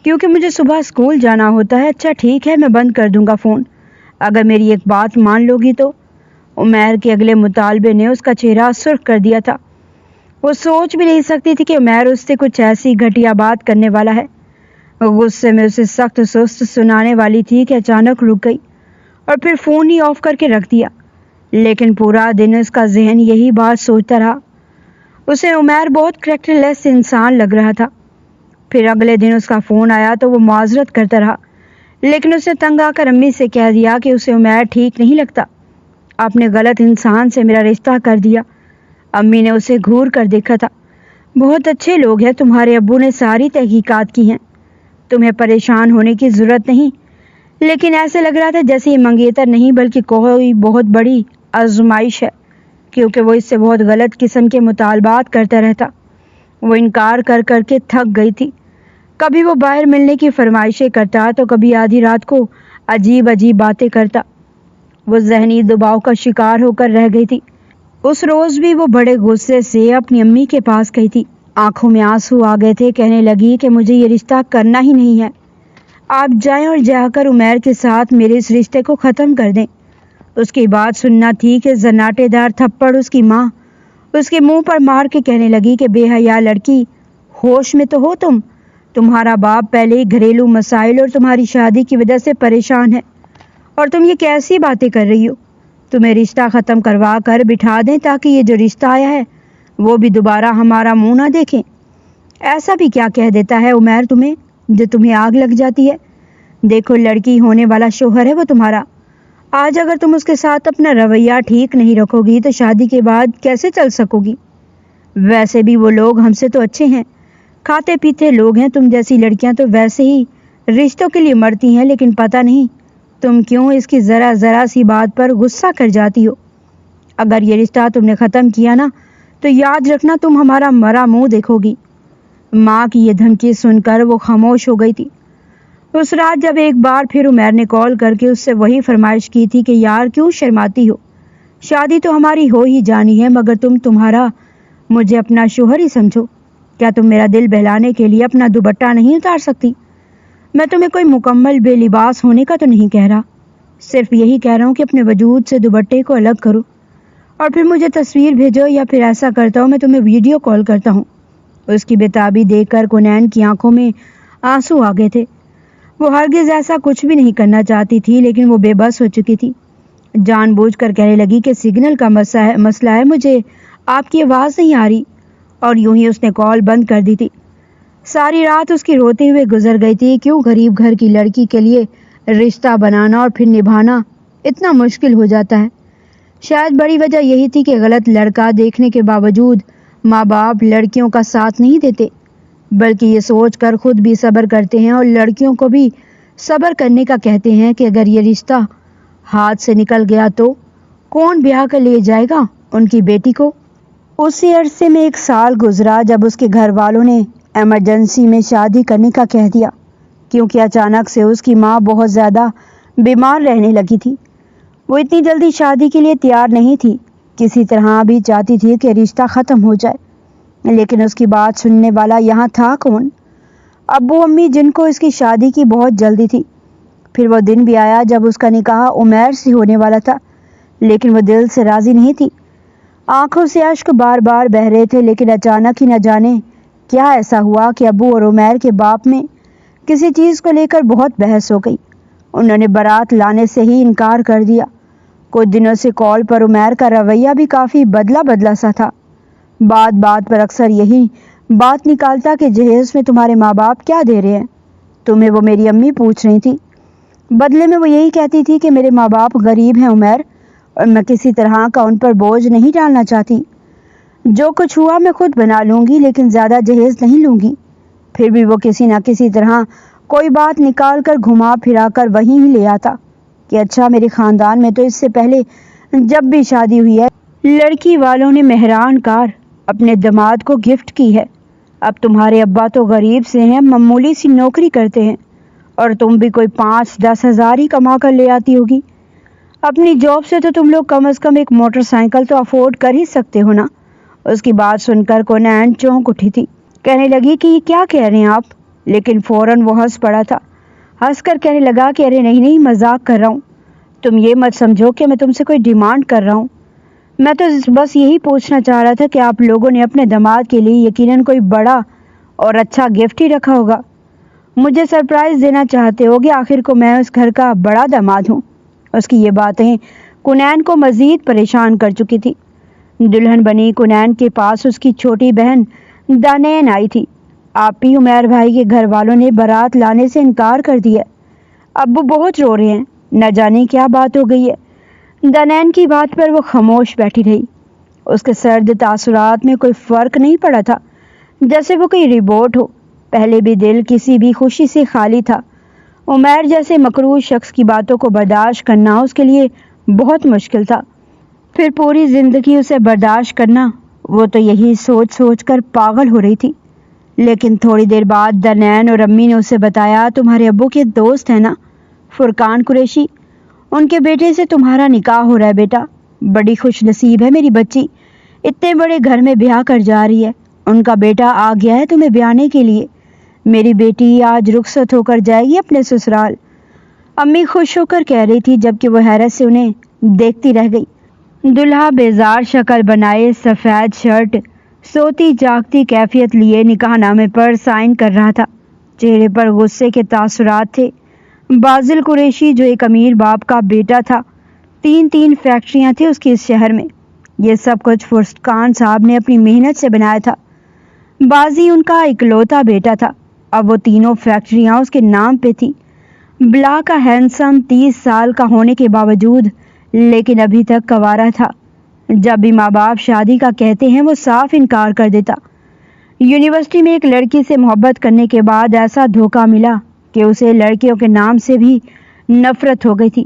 Speaker 1: کیونکہ مجھے صبح اسکول جانا ہوتا ہے۔ اچھا ٹھیک ہے، میں بند کر دوں گا فون، اگر میری ایک بات مان لو گی تو۔ عمیر کے اگلے مطالبے نے اس کا چہرہ سرخ کر دیا تھا۔ وہ سوچ بھی نہیں سکتی تھی کہ عمیر اس سے کچھ ایسی گھٹیا بات کرنے والا ہے۔ غصے میں اسے سخت سست سنانے والی تھی کہ اچانک رک گئی اور پھر فون ہی آف کر کے رکھ دیا۔ لیکن پورا دن اس کا ذہن یہی بات سوچتا رہا۔ اسے عمیر بہت کریکٹر لیس انسان لگ رہا تھا۔ پھر اگلے دن اس کا فون آیا تو وہ معذرت کرتا رہا، لیکن اسے تنگ آ کر امی سے کہہ دیا کہ اسے عمیر ٹھیک نہیں لگتا، آپ نے غلط انسان سے میرا رشتہ کر دیا۔ امی نے اسے گھور کر دیکھا تھا۔ بہت اچھے لوگ ہیں، تمہارے ابو نے ساری تحقیقات کی ہیں، تمہیں پریشان ہونے کی ضرورت نہیں۔ لیکن ایسے لگ رہا تھا جیسے یہ منگیتر نہیں بلکہ کوئی بہت بڑی آزمائش ہے، کیونکہ وہ اس سے بہت غلط قسم کے مطالبات کرتا رہتا۔ وہ انکار کر کر کے تھک گئی تھی۔ کبھی وہ باہر ملنے کی فرمائشیں کرتا تو کبھی آدھی رات کو عجیب عجیب باتیں کرتا۔ وہ ذہنی دباؤ کا شکار ہو کر رہ گئی تھی۔ اس روز بھی وہ بڑے غصے سے اپنی امی کے پاس گئی تھی۔ آنکھوں میں آنسو آ گئے تھے، کہنے لگی کہ مجھے یہ رشتہ کرنا ہی نہیں ہے، آپ جائیں اور جا کر عمیر کے ساتھ میرے اس رشتے کو ختم کر دیں۔ اس کی بات سننا تھی کہ زناٹے دار تھپڑ اس کی ماں اس کے منہ پر مار کے کہنے لگی کہ بے حیا لڑکی، ہوش میں تو ہو تم؟ تمہارا باپ پہلے ہی گھریلو مسائل اور تمہاری شادی کی وجہ سے پریشان ہے، اور تم یہ کیسی باتیں کر رہی ہو؟ تمہیں رشتہ ختم کروا کر بٹھا دیں تاکہ یہ جو رشتہ آیا ہے وہ بھی دوبارہ ہمارا منہ نہ دیکھیں۔ ایسا بھی کیا کہہ دیتا ہے عمیر تمہیں جو تمہیں آگ لگ جاتی ہے؟ دیکھو، لڑکی ہونے والا شوہر ہے وہ تمہارا۔ آج اگر تم اس کے ساتھ اپنا رویہ ٹھیک نہیں رکھو گی تو شادی کے بعد کیسے چل سکو گی؟ ویسے بھی وہ لوگ ہم سے تو اچھے ہیں، کھاتے پیتے لوگ ہیں۔ تم جیسی لڑکیاں تو ویسے ہی رشتوں کے لیے مرتی ہیں، لیکن پتہ نہیں تم کیوں اس کی ذرا سی بات پر غصہ کر جاتی ہو۔ اگر یہ رشتہ تم نے ختم کیا نا تو یاد رکھنا تم ہمارا مرا منہ دیکھو گی۔ ماں کی یہ دھمکی سن کر وہ خاموش ہو گئی تھی۔ اس رات جب ایک بار پھر عمیر نے کال کر کے اس سے وہی فرمائش کی تھی کہ یار کیوں شرماتی ہو، شادی تو ہماری ہو ہی جانی ہے، مگر تمہارا مجھے اپنا شوہر ہی سمجھو۔ کیا تم میرا دل بہلانے کے لیے اپنا دوپٹہ نہیں اتار سکتی؟ میں تمہیں کوئی مکمل بے لباس ہونے کا تو نہیں کہہ رہا، صرف یہی کہہ رہا ہوں کہ اپنے وجود سے دوپٹے کو الگ کرو اور پھر مجھے تصویر بھیجو، یا پھر ایسا کرتا ہوں میں تمہیں ویڈیو کال کرتا ہوں۔ اس کی بےتابی دیکھ کر کنین کی آنکھوں میں آنسو آ گئے تھے۔ وہ ہرگز ایسا کچھ بھی نہیں کرنا چاہتی تھی، لیکن وہ بے بس ہو چکی تھی۔ جان بوجھ کر کہنے لگی کہ سگنل کا مسئلہ ہے، مجھے آپ کی آواز نہیں آ رہی، اور یوں ہی اس نے کال بند کر دی تھی۔ ساری رات اس کی روتے ہوئے گزر گئی تھی۔ کیوں غریب گھر کی لڑکی کے لیے رشتہ بنانا اور پھر نبھانا اتنا مشکل ہو جاتا ہے؟ شاید بڑی وجہ یہی تھی کہ غلط لڑکا دیکھنے کے باوجود ماں باپ لڑکیوں کا ساتھ نہیں دیتے، بلکہ یہ سوچ کر خود بھی صبر کرتے ہیں اور لڑکیوں کو بھی صبر کرنے کا کہتے ہیں کہ اگر یہ رشتہ ہاتھ سے نکل گیا تو کون بیاہ کر لے جائے گا ان کی بیٹی کو؟ اسی عرصے میں 1 سال گزرا جب اس کے گھر والوں نے ایمرجنسی میں شادی کرنے کا کہہ دیا، کیونکہ اچانک سے اس کی ماں بہت زیادہ بیمار رہنے لگی تھی۔ وہ اتنی جلدی شادی کے لیے تیار نہیں تھی، کسی طرح بھی چاہتی تھی کہ رشتہ ختم ہو جائے، لیکن اس کی بات سننے والا یہاں تھا کون؟ ابو امی، جن کو اس کی شادی کی بہت جلدی تھی۔ پھر وہ دن بھی آیا جب اس کا نکاح عمیر سے ہونے والا تھا، لیکن وہ دل سے راضی نہیں تھی۔ آنکھوں سے اشک بار بار بہہ رہے تھے، لیکن اچانک ہی نہ جانے کیا ایسا ہوا کہ ابو اور عمیر کے باپ میں کسی چیز کو لے کر بہت بحث ہو گئی۔ انہوں نے بارات لانے سے ہی انکار کر دیا۔ کچھ دنوں سے کال پر عمیر کا رویہ بھی کافی بدلا سا تھا۔ بات بات پر اکثر یہی بات نکالتا کہ جہیز میں تمہارے ماں باپ کیا دے رہے ہیں؟ تمہیں وہ میری امی پوچھ رہی تھی۔ بدلے میں وہ یہی کہتی تھی کہ میرے ماں باپ غریب ہیں عمیر، اور میں کسی طرح کا ان پر بوجھ نہیں ڈالنا چاہتی۔ جو کچھ ہوا میں خود بنا لوں گی، لیکن زیادہ جہیز نہیں لوں گی۔ پھر بھی وہ کسی نہ کسی طرح کوئی بات نکال کر گھما پھرا کر وہیں ہی لے آتا کہ اچھا، میرے خاندان میں تو اس سے پہلے جب بھی شادی ہوئی ہے، لڑکی والوں نے مہران کار اپنے داماد کو گفٹ کی ہے۔ اب تمہارے ابا تو غریب سے ہیں، معمولی سی نوکری کرتے ہیں، اور تم بھی کوئی 5-10 ہزار ہی کما کر لے آتی ہوگی۔ اپنی جاب سے تو تم لوگ کم از کم ایک موٹر سائیکل تو افورڈ کر ہی سکتے ہو نا۔ اس کی بات سن کر کنین چونک اٹھی تھی۔ کہنے لگی کہ یہ کیا کہہ رہے ہیں آپ؟ لیکن فوراً وہ ہنس پڑا تھا۔ ہنس کر کہنے لگا کہ ارے نہیں، مذاق کر رہا ہوں۔ تم یہ مت سمجھو کہ میں تم سے کوئی ڈیمانڈ کر رہا ہوں۔ میں تو بس یہی پوچھنا چاہ رہا تھا کہ آپ لوگوں نے اپنے داماد کے لیے یقیناً کوئی بڑا اور اچھا گفٹ ہی رکھا ہوگا۔ مجھے سرپرائز دینا چاہتے ہوگے، آخر کو میں اس گھر کا بڑا داماد ہوں۔ اس کی یہ باتیں کنین کو مزید پریشان کر چکی تھی۔ دلہن بنی کنین کے پاس اس کی چھوٹی بہن دانین آئی تھی۔ آپ ہی عمیر بھائی کے گھر والوں نے بارات لانے سے انکار کر دیا۔ ابو بہت رو رہے ہیں، نہ جانے کیا بات ہو گئی ہے۔ دانین کی بات پر وہ خاموش بیٹھی رہی۔ اس کے سرد تاثرات میں کوئی فرق نہیں پڑا تھا، جیسے وہ کوئی ربوٹ ہو۔ پہلے بھی دل کسی بھی خوشی سے خالی تھا۔ عمیر جیسے مکروہ شخص کی باتوں کو برداشت کرنا اس کے لیے بہت مشکل تھا۔ پھر پوری زندگی اسے برداشت کرنا، وہ تو یہی سوچ سوچ کر پاگل ہو رہی تھی۔ لیکن تھوڑی دیر بعد دانین اور امی نے اسے بتایا، تمہارے ابو کے دوست ہیں نا، فرقان قریشی، ان کے بیٹے سے تمہارا نکاح ہو رہا ہے بیٹا۔ بڑی خوش نصیب ہے میری بچی، اتنے بڑے گھر میں بیاہ کر جا رہی ہے۔ ان کا بیٹا آ گیا ہے تمہیں بیانے کے لیے۔ میری بیٹی آج رخصت ہو کر جائے گی اپنے سسرال۔ امی خوش ہو کر کہہ رہی تھی، جبکہ وہ حیرت سے انہیں دیکھتی رہ گئی۔ دلہا بیزار شکل بنائے، سفید شرٹ، سوتی جاگتی کیفیت لیے نکاح نامے پر سائن کر رہا تھا۔ چہرے پر غصے کے تاثرات تھے۔ بازل قریشی جو ایک امیر باپ کا بیٹا تھا، 3 فیکٹریاں تھیں اس کی اس شہر میں۔ یہ سب کچھ فرقان صاحب نے اپنی محنت سے بنایا تھا۔ بازی ان کا اکلوتا بیٹا تھا۔ اب وہ 3 فیکٹریاں اس کے نام پہ تھی۔ بلا کا ہینسم 30 سال کا ہونے کے باوجود لیکن ابھی تک کنوارا تھا۔ جب بھی ماں باپ شادی کا کہتے ہیں وہ صاف انکار کر دیتا۔ یونیورسٹی میں ایک لڑکی سے محبت کرنے کے بعد ایسا دھوکہ ملا کہ اسے لڑکیوں کے نام سے بھی نفرت ہو گئی تھی۔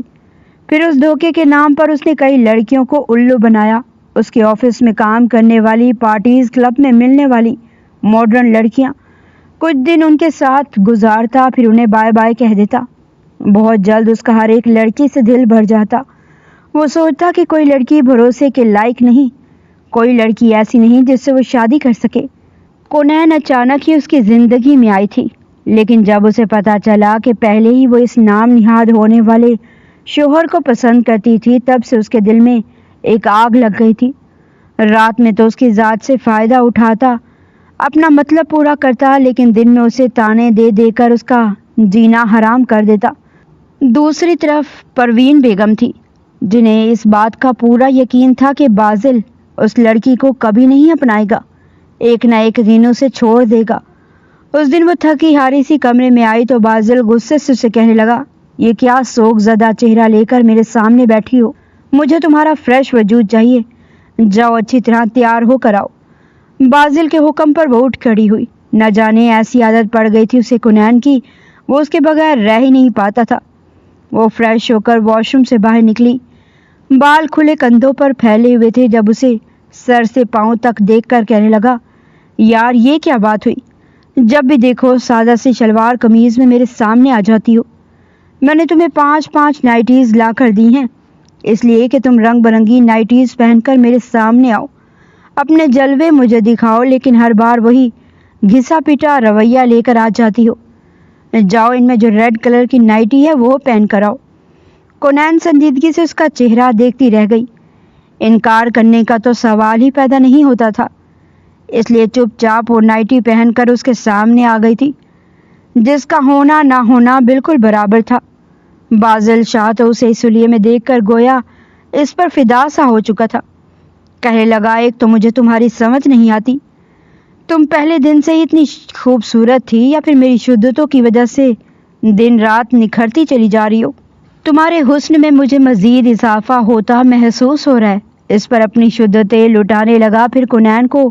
Speaker 1: پھر اس دھوکے کے نام پر اس نے کئی لڑکیوں کو الو بنایا۔ اس کے آفس میں کام کرنے والی، پارٹیز کلب میں ملنے والی ماڈرن لڑکیاں، کچھ دن ان کے ساتھ گزارتا، پھر انہیں بائے بائے کہہ دیتا۔ بہت جلد اس کا ہر ایک لڑکی سے دل بھر جاتا۔
Speaker 2: وہ سوچتا کہ کوئی لڑکی بھروسے کے لائق نہیں، کوئی لڑکی ایسی نہیں جس سے وہ شادی کر سکے۔ کونین اچانک ہی اس کی زندگی میں آئی تھی، لیکن جب اسے پتا چلا کہ پہلے ہی وہ اس نام نہاد ہونے والے شوہر کو پسند کرتی تھی، تب سے اس کے دل میں ایک آگ لگ گئی تھی۔ رات میں تو اس کی ذات سے فائدہ اٹھاتا، اپنا مطلب پورا کرتا، لیکن دن میں اسے تانے دے دے کر اس کا جینا حرام کر دیتا۔ دوسری طرف پروین بیگم تھی، جنہیں اس بات کا پورا یقین تھا کہ بازل اس لڑکی کو کبھی نہیں اپنائے گا، ایک نہ ایک دن اسے چھوڑ دے گا۔ اس دن وہ تھکی ہاری سی کمرے میں آئی تو بازل غصے سے اسے کہنے لگا، یہ کیا سوگ زدہ چہرہ لے کر میرے سامنے بیٹھی ہو؟ مجھے تمہارا فریش وجود چاہیے، جاؤ اچھی طرح تیار ہو کر آؤ۔ بازل کے حکم پر وہ اٹھ کھڑی ہوئی۔ نہ جانے ایسی عادت پڑ گئی تھی اسے کونین کی، وہ اس کے بغیر رہ ہی نہیں پاتا تھا۔ وہ فریش ہو کر واش روم سے باہر نکلی، بال کھلے کندھوں پر پھیلے ہوئے تھے جب اسے سر سے پاؤں تک دیکھ کر کہنے لگا، یار یہ کیا بات ہوئی؟ جب بھی دیکھو سادہ سی شلوار قمیض میں میرے سامنے آ جاتی ہو۔ میں نے تمہیں 5 نائٹیز لا کر دی ہیں، اس لیے کہ تم رنگ برنگی نائٹیز پہن کر میرے سامنے آؤ، اپنے جلوے مجھے دکھاؤ، لیکن ہر بار وہی گھسا پٹا رویہ لے کر آ جاتی ہو۔ جاؤ ان میں جو ریڈ کلر کی نائٹی ہے وہ پہن کر آؤ۔ کونین سنجیدگی سے اس کا چہرہ دیکھتی رہ گئی۔ انکار کرنے کا تو سوال ہی پیدا نہیں ہوتا تھا، اس لیے چپ چاپ وہ نائٹی پہن کر اس کے سامنے آ گئی تھی، جس کا ہونا نہ ہونا بالکل برابر تھا۔ بازل شاہ تو اسے اس حلیے میں دیکھ کر گویا اس پر فدا سا ہو چکا تھا۔ کہنے لگا، ایک تو مجھے تمہاری سمجھ نہیں آتی، تم پہلے دن سے ہی اتنی خوبصورت تھی یا پھر میری شدتوں کی وجہ سے دن رات نکھرتی چلی جا رہی ہو؟ تمہارے حسن میں مجھے مزید اضافہ ہوتا محسوس ہو رہا ہے۔ اس پر اپنی شدتیں لٹانے لگا، پھر کونین کو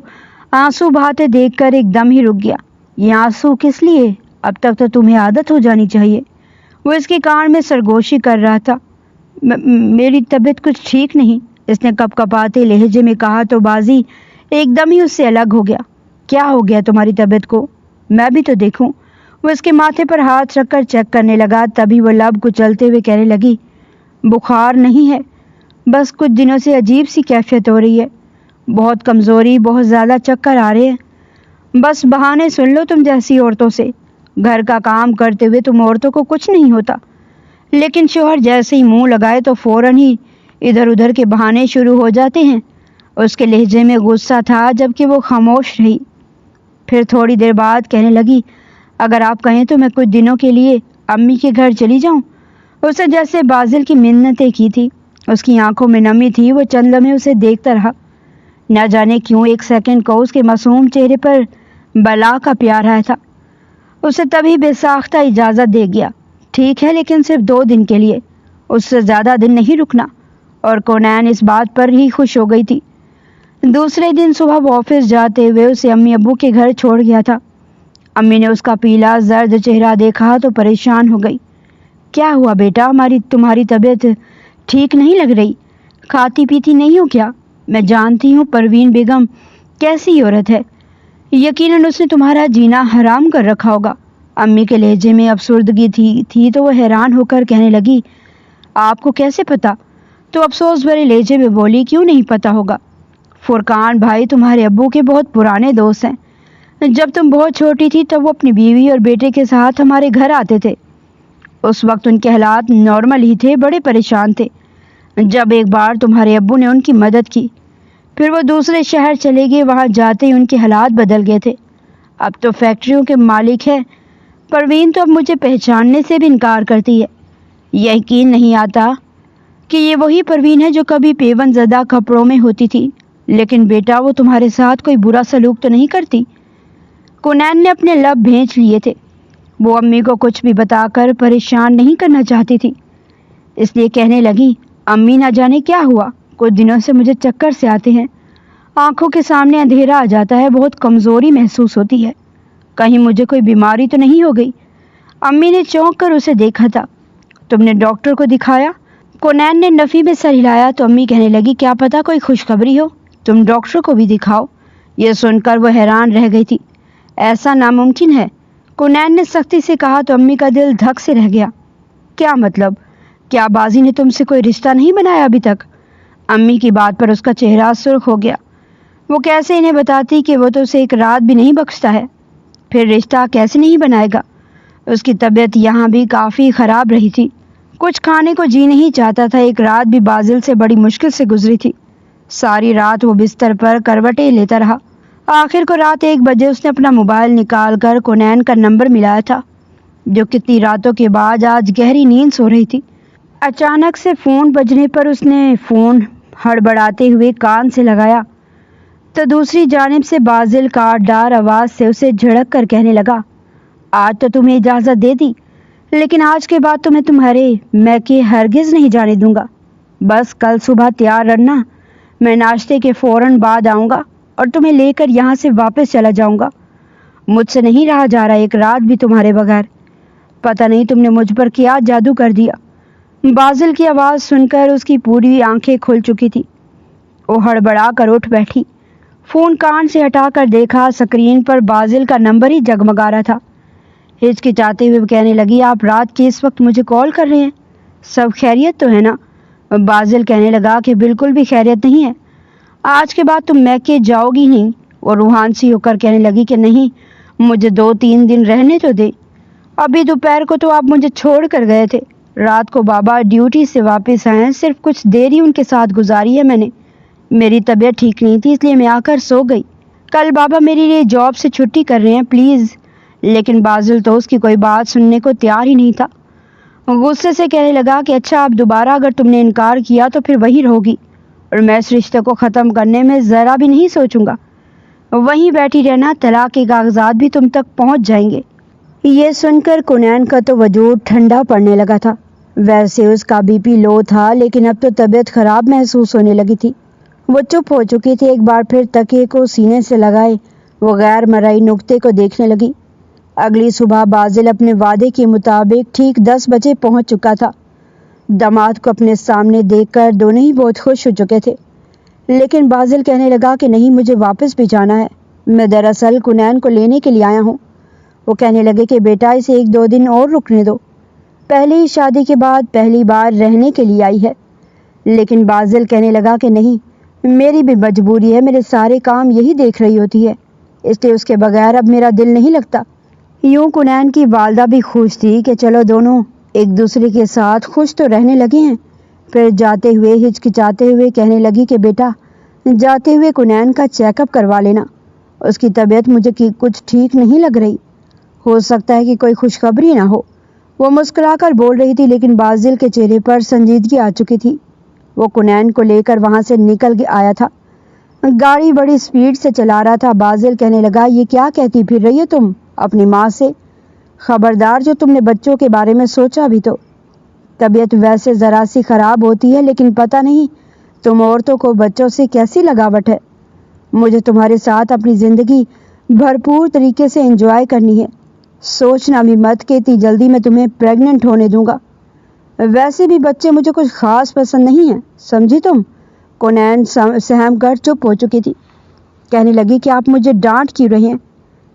Speaker 2: آنسو بہاتے دیکھ کر ایک دم ہی رک گیا۔ یہ آنسو کس لیے؟ اب تک تو تمہیں عادت ہو جانی چاہیے۔ وہ اس کے کان میں سرگوشی کر رہا تھا۔ میری طبیعت کچھ ٹھیک نہیں، اس نے کپ کپاتے لہجے میں کہا تو بازی ایک دم ہی اس سے الگ ہو گیا۔ کیا ہو گیا تمہاری طبیعت کو؟ میں بھی تو دیکھوں۔ وہ اس کے ماتھے پر ہاتھ رکھ کر چیک کرنے لگا، تبھی وہ لب کچلتے ہوئے کہنے لگی، بخار نہیں ہے، بس کچھ دنوں سے عجیب سی کیفیت ہو رہی ہے، بہت کمزوری، بہت زیادہ چکر آ رہے ہیں۔ بس بہانے سن لو تم جیسی عورتوں سے، گھر کا کام کرتے ہوئے تم عورتوں کو کچھ نہیں ہوتا، لیکن شوہر جیسے ہی منہ لگائے تو فوراً ہی ادھر ادھر کے بہانے شروع ہو جاتے ہیں۔ اس کے لہجے میں غصہ تھا، جبکہ وہ خاموش رہی۔ پھر تھوڑی دیر بعد کہنے لگی، اگر آپ کہیں تو میں کچھ دنوں کے لیے امی کے گھر چلی جاؤں۔ اسے جیسے بازل کی منتیں کی تھی، اس کی آنکھوں میں نمی تھی۔ وہ چند لمحے اسے دیکھتا رہا، نہ جانے کیوں ایک سیکنڈ کو اس کے معصوم چہرے پر بلا کا پیار آیا تھا۔ اسے تبھی بے ساختہ اجازت دے گیا، ٹھیک ہے لیکن صرف 2 دن کے لیے، اس سے زیادہ دن نہیں رکنا۔ اور کونین اس بات پر ہی خوش ہو گئی تھی۔ دوسرے دن صبح وہ آفس جاتے ہوئے اسے امی ابو کے گھر چھوڑ گیا تھا۔ امی نے اس کا پیلا زرد چہرہ دیکھا تو پریشان ہو گئی۔ کیا ہوا بیٹا، تمہاری طبیعت ٹھیک نہیں لگ رہی؟ کھاتی پیتی نہیں ہو کیا؟ میں جانتی ہوں پروین بیگم کیسی عورت ہے، یقیناً اس نے تمہارا جینا حرام کر رکھا ہوگا۔ امی کے لہجے میں افسردگی تھی تو وہ حیران ہو کر کہنے لگی، آپ کو کیسے پتا؟ تو افسوس بھرے لہجے میں بولی، کیوں نہیں پتا ہوگا؟ فرقان بھائی تمہارے ابو کے بہت پرانے دوست ہیں، جب تم بہت چھوٹی تھی تب وہ اپنی بیوی اور بیٹے کے ساتھ ہمارے گھر آتے تھے۔ اس وقت ان کے حالات نارمل ہی تھے، بڑے پریشان تھے۔ جب ایک بار تمہارے ابو نے ان کی مدد کی، پھر وہ دوسرے شہر چلے گئے، وہاں جاتے ہی ان کے حالات بدل گئے تھے۔ اب تو فیکٹریوں کے مالک ہیں۔ پروین تو اب مجھے پہچاننے سے بھی انکار کرتی ہے۔ یقین نہیں آتا کہ یہ وہی پروین ہے جو کبھی پیون زدہ کپڑوں میں ہوتی تھی۔ لیکن بیٹا وہ تمہارے ساتھ کوئی برا سلوک تو نہیں کرتی؟ کونین نے اپنے لب بھینچ لیے تھے۔ وہ امی کو کچھ بھی بتا کر پریشان نہیں کرنا چاہتی تھی، اس لیے کہنے لگی، امی نہ جانے کیا ہوا، کچھ دنوں سے مجھے چکر سے آتے ہیں، آنکھوں کے سامنے اندھیرا آ جاتا ہے، بہت کمزوری محسوس ہوتی ہے، کہیں مجھے کوئی بیماری تو نہیں ہو گئی؟ امی نے چونک کر اسے دیکھا تھا۔ تم نے ڈاکٹر کو دکھایا؟ کونین نے نفی میں سر ہلایا تو امی کہنے لگی، کیا پتا کوئی خوشخبری ہو، تم ڈاکٹر کو بھی دکھاؤ۔ یہ سن کر وہ حیران رہ گئی تھی۔ ایسا ناممکن ہے، کونین نے سختی سے کہا تو امی کا دل دھک سے رہ گیا۔ کیا مطلب؟ کیا بازی نے تم سے کوئی رشتہ نہیں بنایا ابھی تک؟ امی کی بات پر اس کا چہرہ سرخ ہو گیا۔ وہ کیسے انہیں بتاتی کہ وہ تو اسے ایک رات بھی نہیں بخشتا ہے؟ پھر رشتہ کیسے نہیں بنائے گا؟ اس کی طبیعت یہاں بھی کافی خراب رہی تھی، کچھ کھانے کو جی نہیں چاہتا تھا۔ ایک رات بھی بازل سے بڑی مشکل سے گزری تھی۔ ساری رات وہ بستر پر کروٹیں لیتا رہا۔ آخر کو رات 1 بجے اس نے اپنا موبائل نکال کر کونین کا نمبر ملایا تھا، جو کتنی راتوں کے بعد آج گہری نیند سو رہی تھی۔ اچانک سے فون بجنے پر اس نے فون ہڑبڑاتے ہوئے کان سے لگایا تو دوسری جانب سے بازل کاٹدار آواز سے اسے جھڑک کر کہنے لگا، آج تو تمہیں اجازت دے دی، لیکن آج کے بعد تمہیں تمہارے میکے ہرگز نہیں جانے دوں گا۔ بس کل صبح تیار رہنا، میں ناشتے کے فوراً بعد آؤں گا اور تمہیں لے کر یہاں سے واپس چلا جاؤں گا۔ مجھ سے نہیں رہا جا رہا ایک رات بھی تمہارے بغیر۔ پتہ نہیں تم نے مجھ پر کیا جادو کر دیا۔ بازل کی آواز سن کر اس کی پوری آنکھیں کھل چکی تھی۔ وہ ہڑبڑا کر اٹھ بیٹھی، فون کان سے ہٹا کر دیکھا، اسکرین پر بازل کا نمبر ہی جگمگا رہا تھا۔ ہچکچاتے ہوئے کہنے لگی، آپ رات کے اس وقت مجھے کال کر رہے ہیں، سب خیریت تو ہے نا؟ بازل کہنے لگا کہ بالکل بھی خیریت نہیں ہے، آج کے بعد تم میکے جاؤ گی نہیں۔ وہ روحان سی ہو کر کہنے لگی کہ نہیں، مجھے 2-3 دن رہنے تو دے، ابھی دوپہر کو تو آپ مجھے چھوڑ کر گئے تھے، رات کو بابا ڈیوٹی سے واپس آئے ہیں، صرف کچھ دیر ہی ان کے ساتھ گزاری ہے میں نے، میری طبیعت ٹھیک نہیں تھی اس لیے میں آ کر سو گئی، کل بابا میری لیے جاب سے چھٹی کر رہے ہیں پلیز۔ لیکن بازل تو اس کی کوئی بات سننے کو تیار ہی نہیں تھا۔ غصے سے کہنے لگا کہ اچھا، اب دوبارہ اگر تم نے انکار کیا تو پھر وہی رہوگی، اور میں اس رشتے کو ختم کرنے میں ذرا بھی نہیں سوچوں گا، وہیں بیٹھی رہنا، طلاق کے کاغذات بھی تم تک پہنچ جائیں گے۔ یہ سن کر کونین کا تو وجود ٹھنڈا پڑنے لگا تھا۔ ویسے اس کا بی پی لو تھا، لیکن اب تو طبیعت خراب محسوس ہونے لگی تھی۔ وہ چپ ہو چکی تھی۔ ایک بار پھر تکیے کو سینے سے لگائے وہ غیر مرئی نقطے کو دیکھنے لگی۔ اگلی صبح بازل اپنے وعدے کے مطابق ٹھیک 10 بجے پہنچ چکا تھا۔ داماد کو اپنے سامنے دیکھ کر دونوں ہی بہت خوش ہو چکے تھے، لیکن بازل کہنے لگا کہ نہیں، مجھے واپس بھی جانا ہے، میں دراصل کونین کو لینے کے لیے آیا ہوں۔ وہ کہنے لگے کہ بیٹا اسے 1-2 دن اور رکنے دو، پہلے ہی شادی کے بعد پہلی بار رہنے کے لیے آئی ہے۔ لیکن بازل کہنے لگا کہ نہیں، میری بھی مجبوری ہے، میرے سارے کام یہی دیکھ رہی ہوتی ہے، اس لیے اس کے بغیر اب میرا دل نہیں لگتا۔ یوں کونین کی والدہ بھی خوش تھی کہ چلو دونوں ایک دوسرے کے ساتھ خوش تو رہنے لگے ہیں۔ پھر جاتے ہوئے ہچکچاتے ہوئے کہنے لگی کہ بیٹا جاتے ہوئے کونین کا چیک اپ کروا لینا، اس کی طبیعت مجھے کچھ ٹھیک نہیں لگ رہی، ہو سکتا ہے کہ کوئی خوشخبری نہ ہو۔ وہ مسکرا کر بول رہی تھی، لیکن بازل کے چہرے پر سنجیدگی آ چکی تھی۔ وہ کونین کو لے کر وہاں سے نکل کے آیا تھا، گاڑی بڑی سپیڈ سے چلا رہا تھا۔ بازل کہنے لگا، یہ کیا کہتی پھر رہی ہو تم اپنی ماں سے؟ خبردار جو تم نے بچوں کے بارے میں سوچا بھی تو۔ طبیعت ویسے ذرا سی خراب ہوتی ہے، لیکن پتہ نہیں تم عورتوں کو بچوں سے کیسی لگاوٹ ہے۔ مجھے تمہارے ساتھ اپنی زندگی بھرپور طریقے سے انجوائے کرنی ہے، سوچنا بھی مت کہ اتنی جلدی میں تمہیں پریگننٹ ہونے دوں گا۔ ویسے بھی بچے مجھے کچھ خاص پسند نہیں ہیں، سمجھی تم؟ کونین سہم کر چپ ہو چکی تھی، کہنے لگی کہ آپ مجھے ڈانٹ کیوں رہے ہیں؟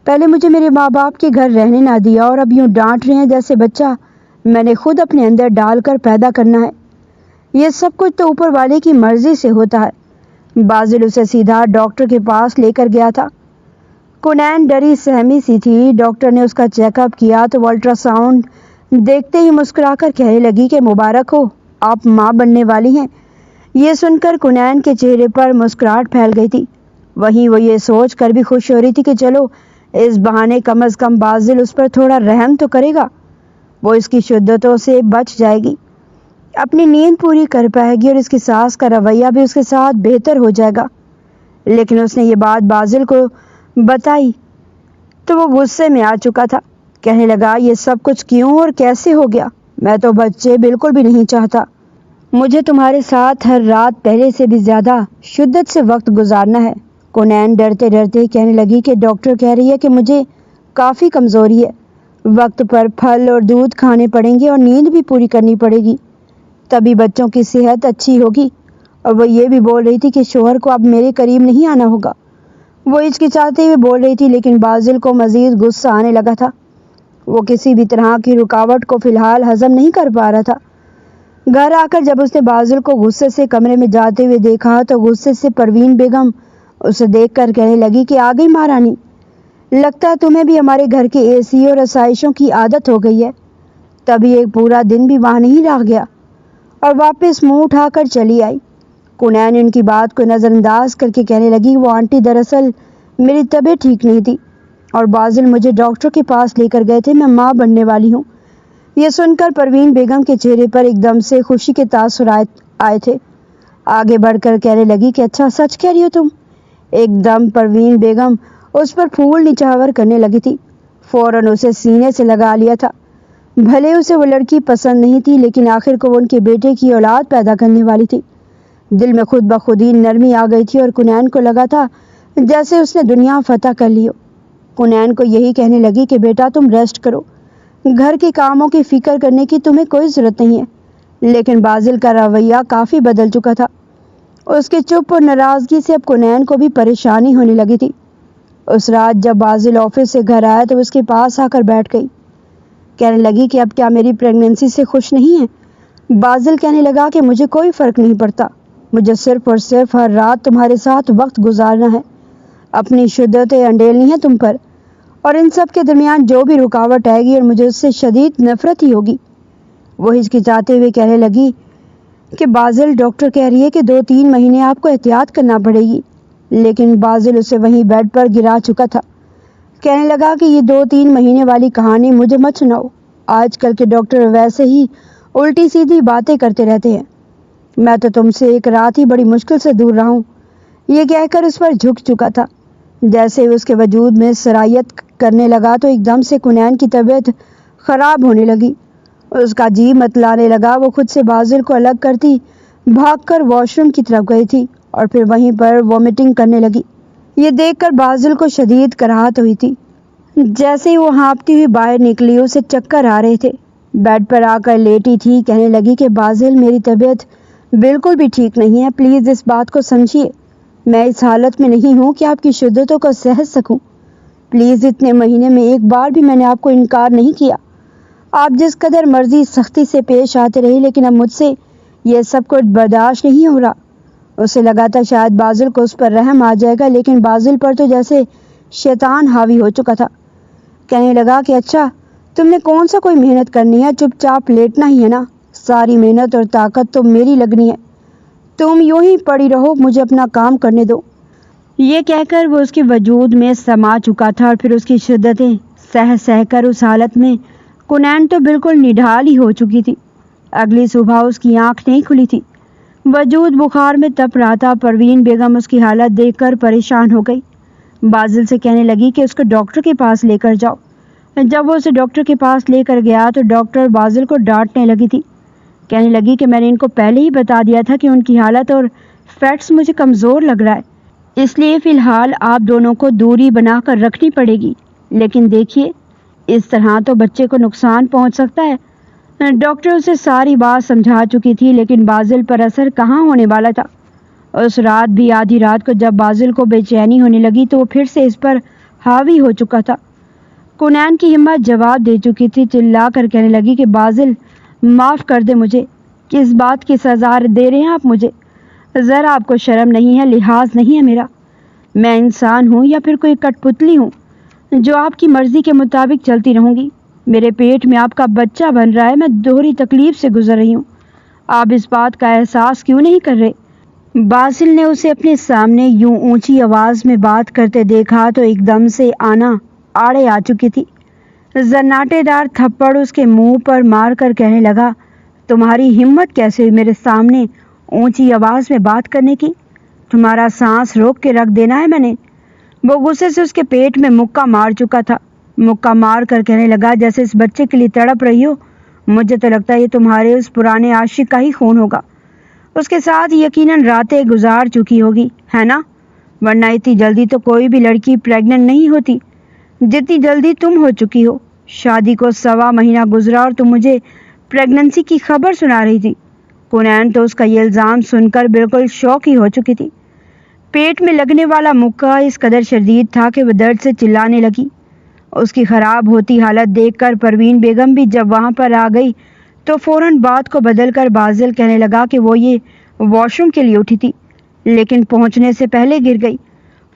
Speaker 2: پہلے مجھے میرے ماں باپ کے گھر رہنے نہ دیا اور اب یوں ڈانٹ رہے ہیں جیسے بچہ میں نے خود اپنے اندر ڈال کر پیدا کرنا ہے۔ یہ سب کچھ تو اوپر والے کی مرضی سے ہوتا ہے۔ بازل اسے سیدھا ڈاکٹر کے پاس لے کر گیا تھا۔ کونین ڈری سہمی سی تھی۔ ڈاکٹر نے اس کا چیک اپ کیا تو وہ الٹرا ساؤنڈ دیکھتے ہی مسکرا کر کہنے لگی کہ مبارک ہو، آپ ماں بننے والی ہیں۔ یہ سن کر کونین کے چہرے پر مسکراہٹ پھیل گئی تھی، وہیں وہ یہ سوچ کر بھی خوش ہو رہی تھی کہ چلو اس بہانے کم از کم بازل اس پر تھوڑا رحم تو کرے گا، وہ اس کی شدتوں سے بچ جائے گی، اپنی نیند پوری کر پائے گی اور اس کی ساس کا رویہ بھی اس کے ساتھ بہتر ہو جائے گا۔ لیکن اس نے یہ بات بازل کو بتائی تو وہ غصے میں آ چکا تھا، کہنے لگا یہ سب کچھ کیوں اور کیسے ہو گیا؟ میں تو بچے بالکل بھی نہیں چاہتا، مجھے تمہارے ساتھ ہر رات پہلے سے بھی زیادہ شدت سے وقت گزارنا ہے۔ کونین ڈرتے ڈرتے کہنے لگی کہ ڈاکٹر کہہ رہی ہے کہ مجھے کافی کمزوری ہے، وقت پر پھل اور دودھ کھانے پڑیں گے اور نیند بھی پوری کرنی پڑے گی، تبھی بچوں کی صحت اچھی ہوگی۔ اور وہ یہ بھی بول رہی تھی کہ شوہر کو اب میرے قریب نہیں آنا ہوگا۔ وہ ہچکچاتے ہوئے بول رہی تھی، لیکن بازل کو مزید غصہ آنے لگا تھا۔ وہ کسی بھی طرح کی رکاوٹ کو فی الحال ہضم نہیں کر پا رہا تھا۔
Speaker 1: گھر آ کر جب اس نے بازل کو غصے سے کمرے میں جاتے ہوئے دیکھا تو غصے سے پروین بیگم اسے دیکھ کر کہنے لگی کہ آ گئی مہارانی، لگتا ہے تمہیں بھی ہمارے گھر کے اے سی اور آسائشوں کی عادت ہو گئی ہے۔ تبھی ایک پورا دن بھی وہاں نہیں رہ گیا اور واپس منہ اٹھا کر چلی آئی۔ کنین ان کی بات کو نظر انداز کر کے کہنے لگی، وہ آنٹی دراصل میری طبیعت ٹھیک نہیں تھی اور بازل مجھے ڈاکٹر کے پاس لے کر گئے تھے، میں ماں بننے والی ہوں۔ یہ سن کر پروین بیگم کے چہرے پر ایک دم سے خوشی کے تاثر آئے تھے۔ آگے بڑھ کر کہنے لگی کہ اچھا سچ کہہ رہی ہو تم؟ ایک دم پروین بیگم اس پر پھول نچھاور کرنے لگی تھی، فوراً اسے سینے سے لگا لیا تھا۔ بھلے اسے وہ لڑکی پسند نہیں تھی لیکن آخر کو وہ ان کے بیٹے کی اولاد پیدا کرنے والی تھی۔ دل میں خود بخود ہی نرمی آ گئی تھی اور کنین کو لگا تھا جیسے اس نے دنیا فتح کر لی ہو۔ کنین کو یہی کہنے لگی کہ بیٹا تم ریسٹ کرو، گھر کے کاموں کی فکر کرنے کی تمہیں کوئی ضرورت نہیں ہے۔ لیکن بازل کا رویہ کافی بدل چکا تھا۔ اس کے چپ اور ناراضگی سے اب کنین کو بھی پریشانی ہونے لگی تھی۔ اس رات جب بازل آفس سے گھر آیا تو اس کے پاس آ کر بیٹھ گئی، کہنے لگی کہ اب کیا میری پریگننسی سے خوش نہیں ہے؟ بازل کہنے لگا کہ مجھے کوئی فرق نہیں پڑتا، مجھے صرف اور صرف ہر رات تمہارے ساتھ وقت گزارنا ہے، اپنی شدتیں انڈیلنی ہے تم پر، اور ان سب کے درمیان جو بھی رکاوٹ آئے گی اور مجھے اس سے شدید نفرت ہی ہوگی۔ وہ ہچکچاتے ہوئے کہنے لگی کہ بازل ڈاکٹر کہہ رہی ہے کہ 2-3 مہینے آپ کو احتیاط کرنا پڑے گی۔ لیکن بازل اسے وہیں بیڈ پر گرا چکا تھا، کہنے لگا کہ یہ 2-3 مہینے والی کہانی مجھے مت سناؤ، آج کل کے ڈاکٹر ویسے ہی الٹی سیدھی باتیں کرتے رہتے ہیں، میں تو تم سے ایک رات ہی بڑی مشکل سے دور رہا ہوں۔ یہ کہہ کر اس پر جھک چکا تھا۔ جیسے اس کے وجود میں سرایت کرنے لگا تو ایک دم سے کنین کی طبیعت خراب ہونے لگی، اس کا جی متلانے لگا۔ وہ خود سے بازل کو الگ کرتی بھاگ کر واش روم کی طرف گئی تھی اور پھر وہیں پر وومٹنگ کرنے لگی۔ یہ دیکھ کر بازل کو شدید کراہت ہوئی تھی۔ جیسے ہی وہ ہانپتی ہوئی باہر نکلی اسے چکر آ رہے تھے۔ بیڈ پر آ کر لیٹی تھی، کہنے لگی کہ بازل میری طبیعت بالکل بھی ٹھیک نہیں ہے، پلیز اس بات کو سمجھیے، میں اس حالت میں نہیں ہوں کہ آپ کی شدتوں کو سہ سکوں۔ پلیز اتنے مہینے میں ایک بار بھی میں نے آپ کو انکار نہیں کیا، آپ جس قدر مرضی سختی سے پیش آتے رہے، لیکن اب مجھ سے یہ سب کچھ برداشت نہیں ہو رہا۔ اسے لگا تھا شاید بازل کو اس پر رحم آ جائے گا، لیکن بازل پر تو جیسے شیطان حاوی ہو چکا تھا۔ کہنے لگا کہ اچھا تم نے کون سا کوئی محنت کرنی ہے، چپ چاپ لیٹنا ہی ہے نا، ساری محنت اور طاقت تو میری لگنی ہے، تم یوں ہی پڑی رہو، مجھے اپنا کام کرنے دو۔ یہ کہہ کر وہ اس کے وجود میں سما چکا تھا اور پھر اس کی شدتیں سہ سہ کر اس حالت میں کنین تو بالکل نڈھال ہی ہو چکی تھی۔ اگلی صبح اس کی آنکھ نہیں کھلی تھی، وجود بخار میں تپ رہا تھا۔ پروین بیگم اس کی حالت دیکھ کر پریشان ہو گئی، بازل سے کہنے لگی کہ اس کو ڈاکٹر کے پاس لے کر جاؤ۔ جب وہ اسے ڈاکٹر کے پاس لے کر گیا تو ڈاکٹر بازل کو ڈانٹنے لگی تھی، کہنے لگی کہ میں نے ان کو پہلے ہی بتا دیا تھا کہ ان کی حالت اور فیٹس مجھے کمزور لگ رہا ہے، اس لیے فی الحال آپ دونوں کو دوری بنا کر رکھنی پڑے گی، لیکن دیکھیے اس طرح تو بچے کو نقصان پہنچ سکتا ہے۔ ڈاکٹر اسے ساری بات سمجھا چکی تھی لیکن بازل پر اثر کہاں ہونے والا تھا۔ اس رات بھی آدھی رات کو جب بازل کو بے چینی ہونے لگی تو وہ پھر سے اس پر حاوی ہو چکا تھا۔ کنین کی ہمت جواب دے چکی تھی، چلا کر کہنے لگی کہ بازل معاف کر دے مجھے، کس بات کی سزا دے رہے ہیں آپ مجھے؟ ذرا آپ کو شرم نہیں ہے، لحاظ نہیں ہے میرا؟ میں انسان ہوں یا پھر کوئی کٹ پتلی ہوں جو آپ کی مرضی کے مطابق چلتی رہوں گی؟ میرے پیٹ میں آپ کا بچہ بن رہا ہے، میں دوہری تکلیف سے گزر رہی ہوں، آپ اس بات کا احساس کیوں نہیں کر رہے؟ بازل نے اسے اپنے سامنے یوں اونچی آواز میں بات کرتے دیکھا تو ایک دم سے آنا آڑے آ چکی تھی۔ زناٹے دار تھپڑ اس کے منہ پر مار کر کہنے لگا، تمہاری ہمت کیسے ہوئی میرے سامنے اونچی آواز میں بات کرنے کی؟ تمہارا سانس روک کے رکھ دینا ہے میں نے۔ وہ غصے سے اس کے پیٹ میں مکہ مار چکا تھا، مکہ مار کر کہنے لگا جیسے اس بچے کے لیے تڑپ رہی ہو، مجھے تو لگتا ہے یہ تمہارے اس پرانے عاشق کا ہی خون ہوگا، اس کے ساتھ یقیناً راتیں گزار چکی ہوگی، ہے نا؟ ورنہ اتنی جلدی تو کوئی بھی لڑکی پریگننٹ نہیں ہوتی جتنی جلدی تم ہو چکی ہو۔ شادی کو 1.25 مہینہ گزرا اور تم مجھے پریگننسی کی خبر سنا رہی تھی۔ کنین تو اس کا یہ الزام سن کر بالکل شوق ہی ہو چکی تھی۔ پیٹ میں لگنے والا مکہ اس قدر شدید تھا کہ وہ درد سے چلانے لگی۔ اس کی خراب ہوتی حالت دیکھ کر پروین بیگم بھی جب وہاں پر آ گئی
Speaker 2: تو فوراً بات کو بدل کر بازل کہنے لگا کہ وہ یہ واش روم کے لیے اٹھی تھی، لیکن پہنچنے سے پہلے گر گئی۔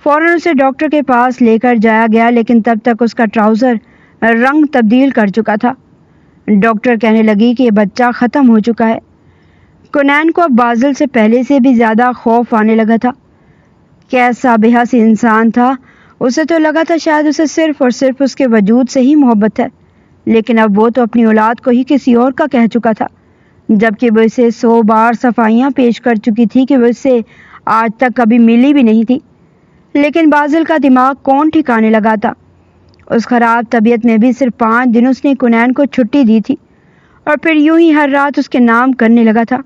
Speaker 2: فوراً اسے ڈاکٹر کے پاس لے کر جایا گیا، لیکن تب تک اس کا ٹراؤزر رنگ تبدیل کر چکا تھا۔ ڈاکٹر کہنے لگی کہ یہ بچہ ختم ہو چکا ہے۔ کنین کو اب بازل سے پہلے سے بھی زیادہ خوف آنے لگا تھا۔ کیسا بے حسی انسان تھا! اسے تو لگا تھا شاید اسے صرف اور صرف اس کے وجود سے ہی محبت ہے، لیکن اب وہ تو اپنی اولاد کو ہی کسی اور کا کہہ چکا تھا، جبکہ وہ اسے 100 بار صفائیاں پیش کر چکی تھی کہ وہ اس سے آج تک کبھی ملی بھی نہیں تھی۔ لیکن بازل کا دماغ کون ٹھکانے لگا تھا؟ اس خراب طبیعت میں بھی صرف 5 دن اس نے کنین کو چھٹی دی تھی، اور پھر یوں ہی ہر رات اس کے نام کرنے لگا تھا۔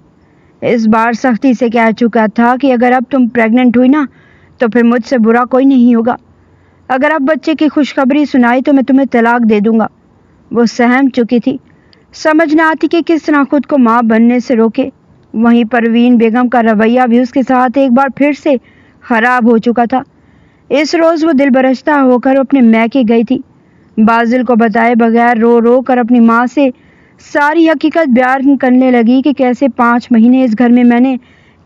Speaker 2: اس بار سختی سے کہہ چکا تھا کہ اگر اب تم پریگننٹ ہوئی نا تو پھر مجھ سے برا کوئی نہیں ہوگا۔ اگر اب بچے کی خوشخبری سنائی تو میں تمہیں طلاق دے دوں گا۔ وہ سہم چکی تھی، سمجھ نہ آتی کہ کس طرح خود کو ماں بننے سے روکے۔ وہیں پروین بیگم کا رویہ بھی اس کے ساتھ ایک بار پھر سے خراب ہو چکا تھا۔ اس روز وہ دل برشتہ ہو کر اپنے میکے گئی تھی، بازل کو بتائے بغیر رو رو کر اپنی ماں سے ساری حقیقت بیان کرنے لگی کہ کیسے 5 مہینے اس گھر میں نے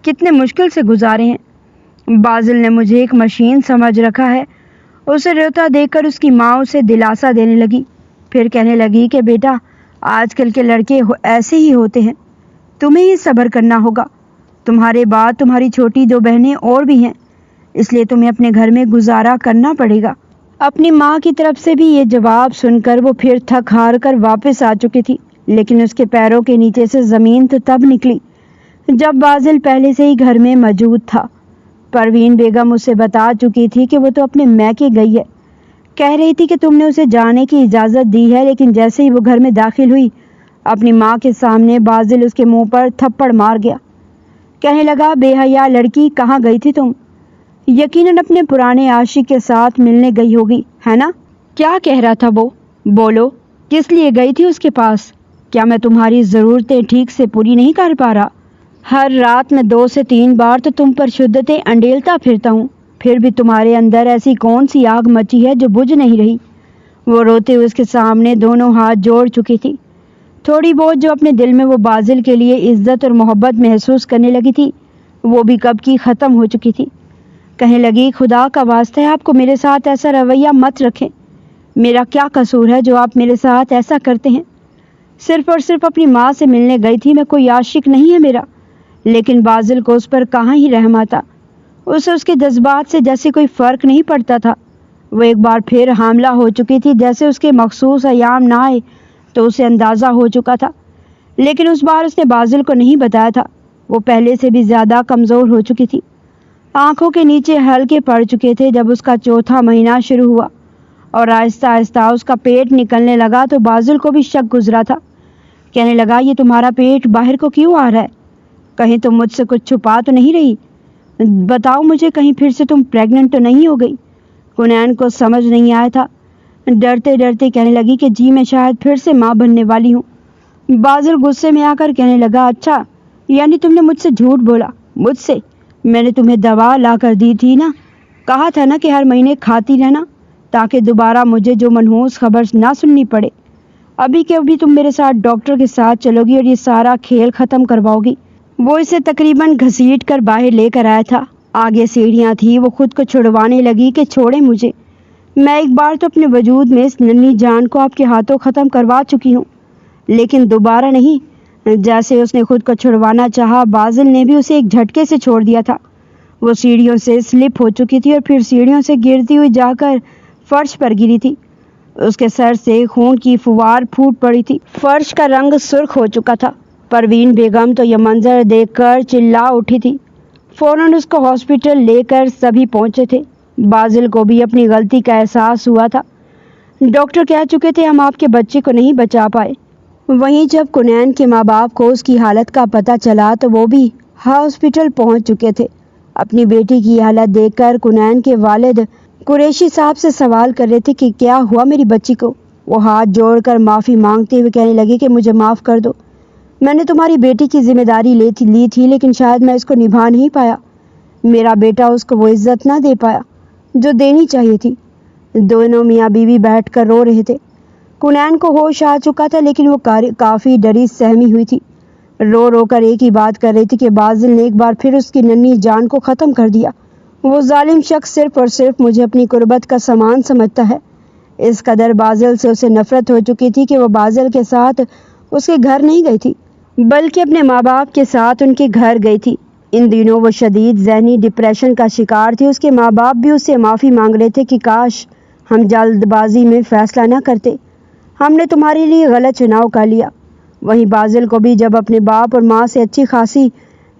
Speaker 2: کتنے مشکل سے گزارے ہیں۔ بازل نے مجھے ایک مشین سمجھ رکھا ہے۔ اسے روتا دیکھ کر اس کی ماں اسے دلاسا دینے لگی، پھر کہنے لگی کہ بیٹا، آج کل کے لڑکے ایسے ہی ہوتے ہیں، تمہیں ہی صبر کرنا ہوگا۔ تمہارے بعد تمہاری چھوٹی 2 بہنیں اور بھی ہیں، اس لیے تمہیں اپنے گھر میں گزارا کرنا پڑے گا۔ اپنی ماں کی طرف سے بھی یہ جواب سن کر وہ پھر تھک ہار کر واپس آ چکی تھی، لیکن اس کے پیروں کے نیچے سے زمین تو تب نکلی جب بازل پہلے سے ہی گھر میں موجود تھا۔ پروین بیگم اسے بتا چکی تھی کہ وہ تو اپنے میکے گئی ہے، کہہ رہی تھی کہ تم نے اسے جانے کی اجازت دی ہے، لیکن جیسے ہی وہ گھر میں داخل ہوئی اپنی ماں کے سامنے بازل اس کے منہ پر تھپڑ مار گیا۔ کہنے لگا، بے حیا لڑکی، کہاں گئی تھی تم؟ یقیناً اپنے پرانے عاشق کے ساتھ ملنے گئی ہوگی، ہے نا؟ کیا کہہ رہا تھا وہ؟ بولو، کس لیے گئی تھی اس کے پاس؟ کیا میں تمہاری ضرورتیں ٹھیک سے پوری نہیں کر پا رہا؟ ہر رات میں 2 سے 3 بار تو تم پر شدتیں انڈیلتا پھرتا ہوں، پھر بھی تمہارے اندر ایسی کون سی آگ مچی ہے جو بجھ نہیں رہی؟ وہ روتے ہوئے اس کے سامنے دونوں ہاتھ جوڑ چکی تھی۔ تھوڑی بہت جو اپنے دل میں وہ بازل کے لیے عزت اور محبت محسوس کرنے لگی تھی، وہ بھی کب کی ختم ہو چکی تھی۔ کہنے لگی، خدا کا واسطہ ہے آپ کو میرے ساتھ ایسا رویہ مت رکھیں۔ میرا کیا قصور ہے جو آپ میرے ساتھ ایسا کرتے ہیں؟ صرف اور صرف اپنی ماں سے ملنے گئی تھی، میں کوئی عاشق نہیں ہے میرا۔ لیکن بازل کو اس پر کہاں ہی رحم آتا، اسے اس کے جذبات سے جیسے کوئی فرق نہیں پڑتا تھا۔ وہ ایک بار پھر حاملہ ہو چکی تھی، جیسے اس کے مخصوص ایام نہ آئے تو اسے اندازہ ہو چکا تھا، لیکن اس بار اس نے بازل کو نہیں بتایا تھا۔ وہ پہلے سے بھی زیادہ کمزور ہو چکی تھی، آنکھوں کے نیچے ہلکے پڑ چکے تھے۔ جب اس کا 4تھا مہینہ شروع ہوا اور آہستہ آہستہ اس کا پیٹ نکلنے لگا تو بازل کو بھی شک گزرا تھا۔ کہنے لگا، یہ تمہارا پیٹ باہر کو کیوں آ رہا ہے؟ کہیں تم مجھ سے کچھ چھپا تو نہیں رہی؟ بتاؤ مجھے، کہیں پھر سے تم پریگننٹ تو نہیں ہو گئی؟ کنین کو سمجھ نہیں آیا تھا، ڈرتے ڈرتے کہنے لگی کہ جی، میں شاید پھر سے ماں بننے والی ہوں۔ بازل غصے میں آ کر کہنے لگا، اچھا، یعنی تم نے مجھ سے جھوٹ بولا؟ مجھ سے؟ میں نے تمہیں دوا لا کر دی تھی نا، کہا تھا نا کہ ہر مہینے کھاتی رہنا تاکہ دوبارہ مجھے جو منحوس خبر نہ سننی پڑے۔ ابھی کہ ابھی تم میرے ساتھ ڈاکٹر کے ساتھ چلو گی اور یہ سارا کھیل ختم کرواؤ گی۔ وہ اسے تقریباً گھسیٹ کر باہر لے کر آیا تھا۔ آگے سیڑھیاں تھی، وہ خود کو چھڑوانے لگی کہ چھوڑیں مجھے، میں ایک بار تو اپنے وجود میں اس ننھی جان کو آپ کے ہاتھوں ختم کروا چکی ہوں، لیکن دوبارہ نہیں۔ جیسے اس نے خود کو چھڑوانا چاہا، بازل نے بھی اسے ایک جھٹکے سے چھوڑ دیا تھا۔ وہ سیڑھیوں سے سلپ ہو چکی تھی اور پھر سیڑھیوں سے گرتی ہوئی جا کر فرش پر گری تھی۔ اس کے سر سے خون کی فوار پھوٹ پڑی تھی، فرش کا رنگ سرخ ہو چکا تھا۔ پروین بیگم تو یہ منظر دیکھ کر چلا اٹھی تھی۔ فوراً اس کو ہاسپٹل لے کر سبھی پہنچے تھے۔ بازل کو بھی اپنی غلطی کا احساس ہوا تھا۔ ڈاکٹر کہہ چکے تھے ہم آپ کے بچے کو نہیں بچا پائے۔ وہیں جب کنین کے ماں باپ کو اس کی حالت کا پتہ چلا تو وہ بھی ہاسپٹل پہنچ چکے تھے۔ اپنی بیٹی کی حالت دیکھ کر کنین کے والد قریشی صاحب سے سوال کر رہے تھے کہ کیا ہوا میری بچی کو۔ وہ ہاتھ جوڑ کر معافی مانگتے ہوئے کہنے لگے کہ مجھے معاف کر دو، میں نے تمہاری بیٹی کی ذمہ داری لی تھی لیکن شاید میں اس کو نبھا نہیں پایا۔ میرا بیٹا اس کو وہ عزت نہ دے پایا جو دینی چاہیے تھی۔ دونوں میاں بیوی بیٹھ کر رو رہے تھے۔
Speaker 1: کنین کو ہوش آ چکا تھا لیکن وہ کافی ڈری سہمی ہوئی تھی. رو رو کر ایک ہی بات کر رہی تھی کہ بازل نے ایک بار پھر اس کی ننھی جان کو ختم کر دیا. وہ ظالم شخص صرف اور صرف مجھے اپنی قربت کا سامان سمجھتا ہے. اس قدر بازل سے اسے نفرت ہو چکی تھی کہ وہ بازل کے ساتھ اس کے گھر نہیں گئی تھی بلکہ اپنے ماں باپ کے ساتھ ان کے گھر گئی تھی. ان دنوں وہ شدید ذہنی ڈپریشن کا شکار تھی. اس کے ماں باپ بھی اس سے معافی مانگ رہے تھے کہ کاش ہم جلد بازی میں فیصلہ نہ کرتے, ہم نے تمہارے لیے غلط چناؤ کر لیا. وہیں بازل کو بھی جب اپنے باپ اور ماں سے اچھی خاصی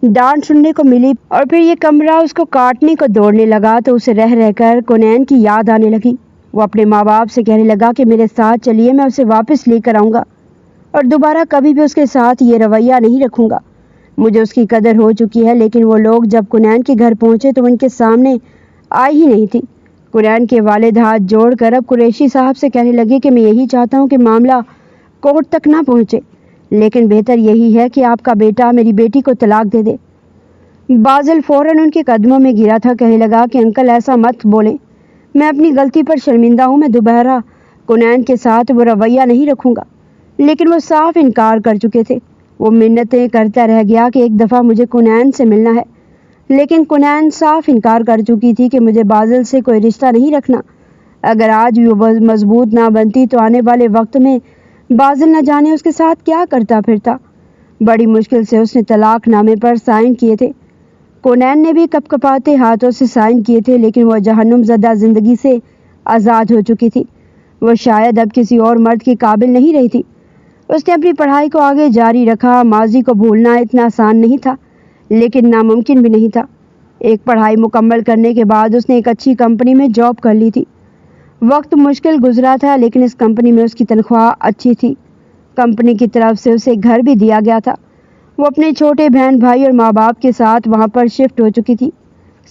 Speaker 1: ڈانٹ سننے کو ملی اور پھر یہ کمرہ اس کو کاٹنے کو دوڑنے لگا تو اسے رہ رہ کر کنین کی یاد آنے لگی. وہ اپنے ماں باپ سے کہنے لگا کہ میرے ساتھ چلیے, میں اسے واپس لے کر آؤں گا اور دوبارہ کبھی بھی اس کے ساتھ یہ رویہ نہیں رکھوں گا. مجھے اس کی قدر ہو چکی ہے. لیکن وہ لوگ جب کنین کے گھر پہنچے تو ان کے سامنے آئی ہی نہیں تھی. کنین کے والد ہاتھ جوڑ کر اب قریشی صاحب سے کہنے لگے کہ میں یہی چاہتا ہوں کہ معاملہ کورٹ تک نہ پہنچے, لیکن بہتر یہی ہے کہ آپ کا بیٹا میری بیٹی کو طلاق دے دے. بازل فوراً ان کے قدموں میں گرا تھا. کہنے لگا کہ انکل ایسا مت بولیں, میں اپنی غلطی پر شرمندہ ہوں. میں دوبارہ کنین کے ساتھ وہ رویہ نہیں رکھوں گا. لیکن وہ صاف انکار کر چکے تھے. وہ منتیں کرتا رہ گیا کہ ایک دفعہ مجھے کنین سے ملنا ہے, لیکن کنین صاف انکار کر چکی تھی کہ مجھے بازل سے کوئی رشتہ نہیں رکھنا. اگر آج بھی وہ مضبوط نہ بنتی تو آنے والے وقت میں بازل نہ جانے اس کے ساتھ کیا کرتا پھرتا. بڑی مشکل سے اس نے طلاق نامے پر سائن کیے تھے. کنین نے بھی کپ کپاتے ہاتھوں سے سائن کیے تھے, لیکن وہ جہنم زدہ زندگی سے آزاد ہو چکی تھی. وہ شاید اب کسی اور مرد کے قابل نہیں رہی تھی. اس نے اپنی پڑھائی کو آگے جاری رکھا. ماضی کو بھولنا اتنا آسان نہیں تھا لیکن ناممکن بھی نہیں تھا. ایک پڑھائی مکمل کرنے کے بعد اس نے ایک اچھی کمپنی میں جاب کر لی تھی. وقت مشکل گزرا تھا لیکن اس کمپنی میں اس کی تنخواہ اچھی تھی. کمپنی کی طرف سے اسے گھر بھی دیا گیا تھا. وہ اپنے چھوٹے بہن بھائی اور ماں باپ کے ساتھ وہاں پر شفٹ ہو چکی تھی.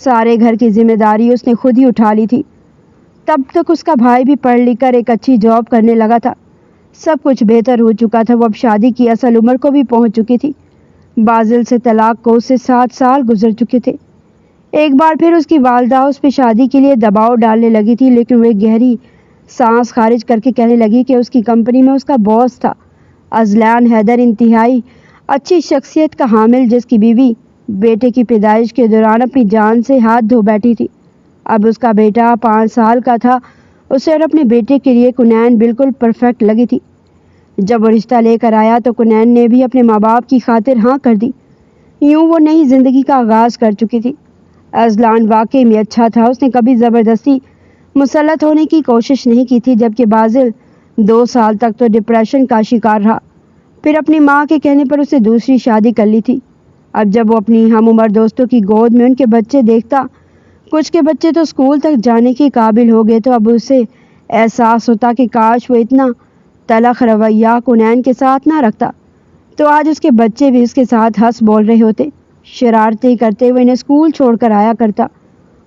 Speaker 1: سارے گھر کی ذمہ داری اس نے خود ہی اٹھا لی تھی. تب تک اس کا بھائی بھی پڑھ لکھ کر ایک اچھی جاب کرنے لگا تھا. سب کچھ بہتر ہو چکا تھا. وہ اب شادی کی اصل عمر کو بھی پہنچ چکی تھی. بازل سے طلاق کو اسے 7 سال گزر چکے تھے. ایک بار پھر اس کی والدہ اس پہ شادی کے لیے دباؤ ڈالنے لگی تھی, لیکن وہ ایک گہری سانس خارج کر کے کہنے لگی کہ اس کی کمپنی میں اس کا باس تھا اذلان حیدر, انتہائی اچھی شخصیت کا حامل, جس کی بیوی بیٹے کی پیدائش کے دوران اپنی جان سے ہاتھ دھو بیٹھی تھی. اب اس کا بیٹا 5 سال کا تھا. اسے اور اپنے بیٹے کے لیے کنین بالکل پرفیکٹ لگی تھی. جب وہ رشتہ لے کر آیا تو کنین نے بھی اپنے ماں باپ کی خاطر ہاں کر دی. یوں وہ نئی زندگی کا آغاز کر چکی تھی. اذلان واقعی میں اچھا تھا. اس نے کبھی زبردستی مسلط ہونے کی کوشش نہیں کی تھی, جبکہ بازل 2 سال تک تو ڈپریشن کا شکار رہا. پھر اپنی ماں کے کہنے پر اسے دوسری شادی کر لی تھی. اب جب وہ اپنی ہم عمر دوستوں کی گود میں ان کے بچے دیکھتا, کچھ کے بچے تو اسکول تک جانے کے قابل ہو گئے, تو اب اسے احساس ہوتا کہ کاش وہ اتنا تلخ رویہ کنین کے ساتھ نہ رکھتا تو آج اس کے بچے بھی اس کے ساتھ ہنس بول رہے ہوتے. شرارتیں کرتے ہوئے انہیں اسکول چھوڑ کر آیا کرتا,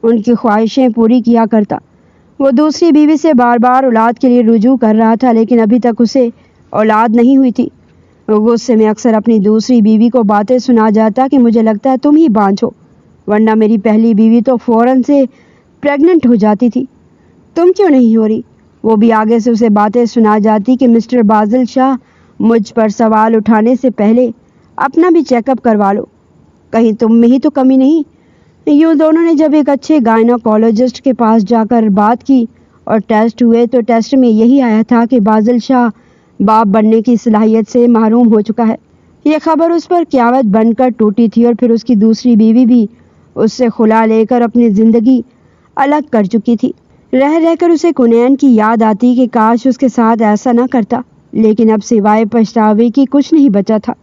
Speaker 1: ان کی خواہشیں پوری کیا کرتا. وہ دوسری بیوی سے بار بار اولاد کے لیے رجوع کر رہا تھا, لیکن ابھی تک اسے اولاد نہیں ہوئی تھی. وہ غصے میں اکثر اپنی دوسری بیوی کو باتیں سنا جاتا کہ مجھے لگتا ہے تم ہی بانجھ ہو, ورنہ میری پہلی بیوی تو فوراً سے پریگننٹ ہو جاتی تھی, تم کیوں نہیں ہو رہی. وہ بھی آگے سے اسے باتیں سنا جاتی کہ مسٹر بازل شاہ, مجھ پر سوال اٹھانے سے پہلے اپنا بھی چیک اپ کروا لو, کہیں تم میں ہی تو کمی نہیں. یوں دونوں نے جب ایک اچھے گائنوکالوجسٹ کے پاس جا کر بات کی اور ٹیسٹ ہوئے تو ٹیسٹ میں یہی آیا تھا کہ بازل شاہ باپ بننے کی صلاحیت سے محروم ہو چکا ہے. یہ خبر اس پر قیامت بن کر ٹوٹی تھی, اور پھر اس کی دوسری بیوی بھی اس سے خلا لے کر اپنی زندگی الگ کر چکی تھی. رہ رہ کر اسے کنین کی یاد آتی کہ کاش اس کے ساتھ ایسا نہ کرتا, لیکن اب سوائے پچھتاوے کی کچھ نہیں بچا تھا.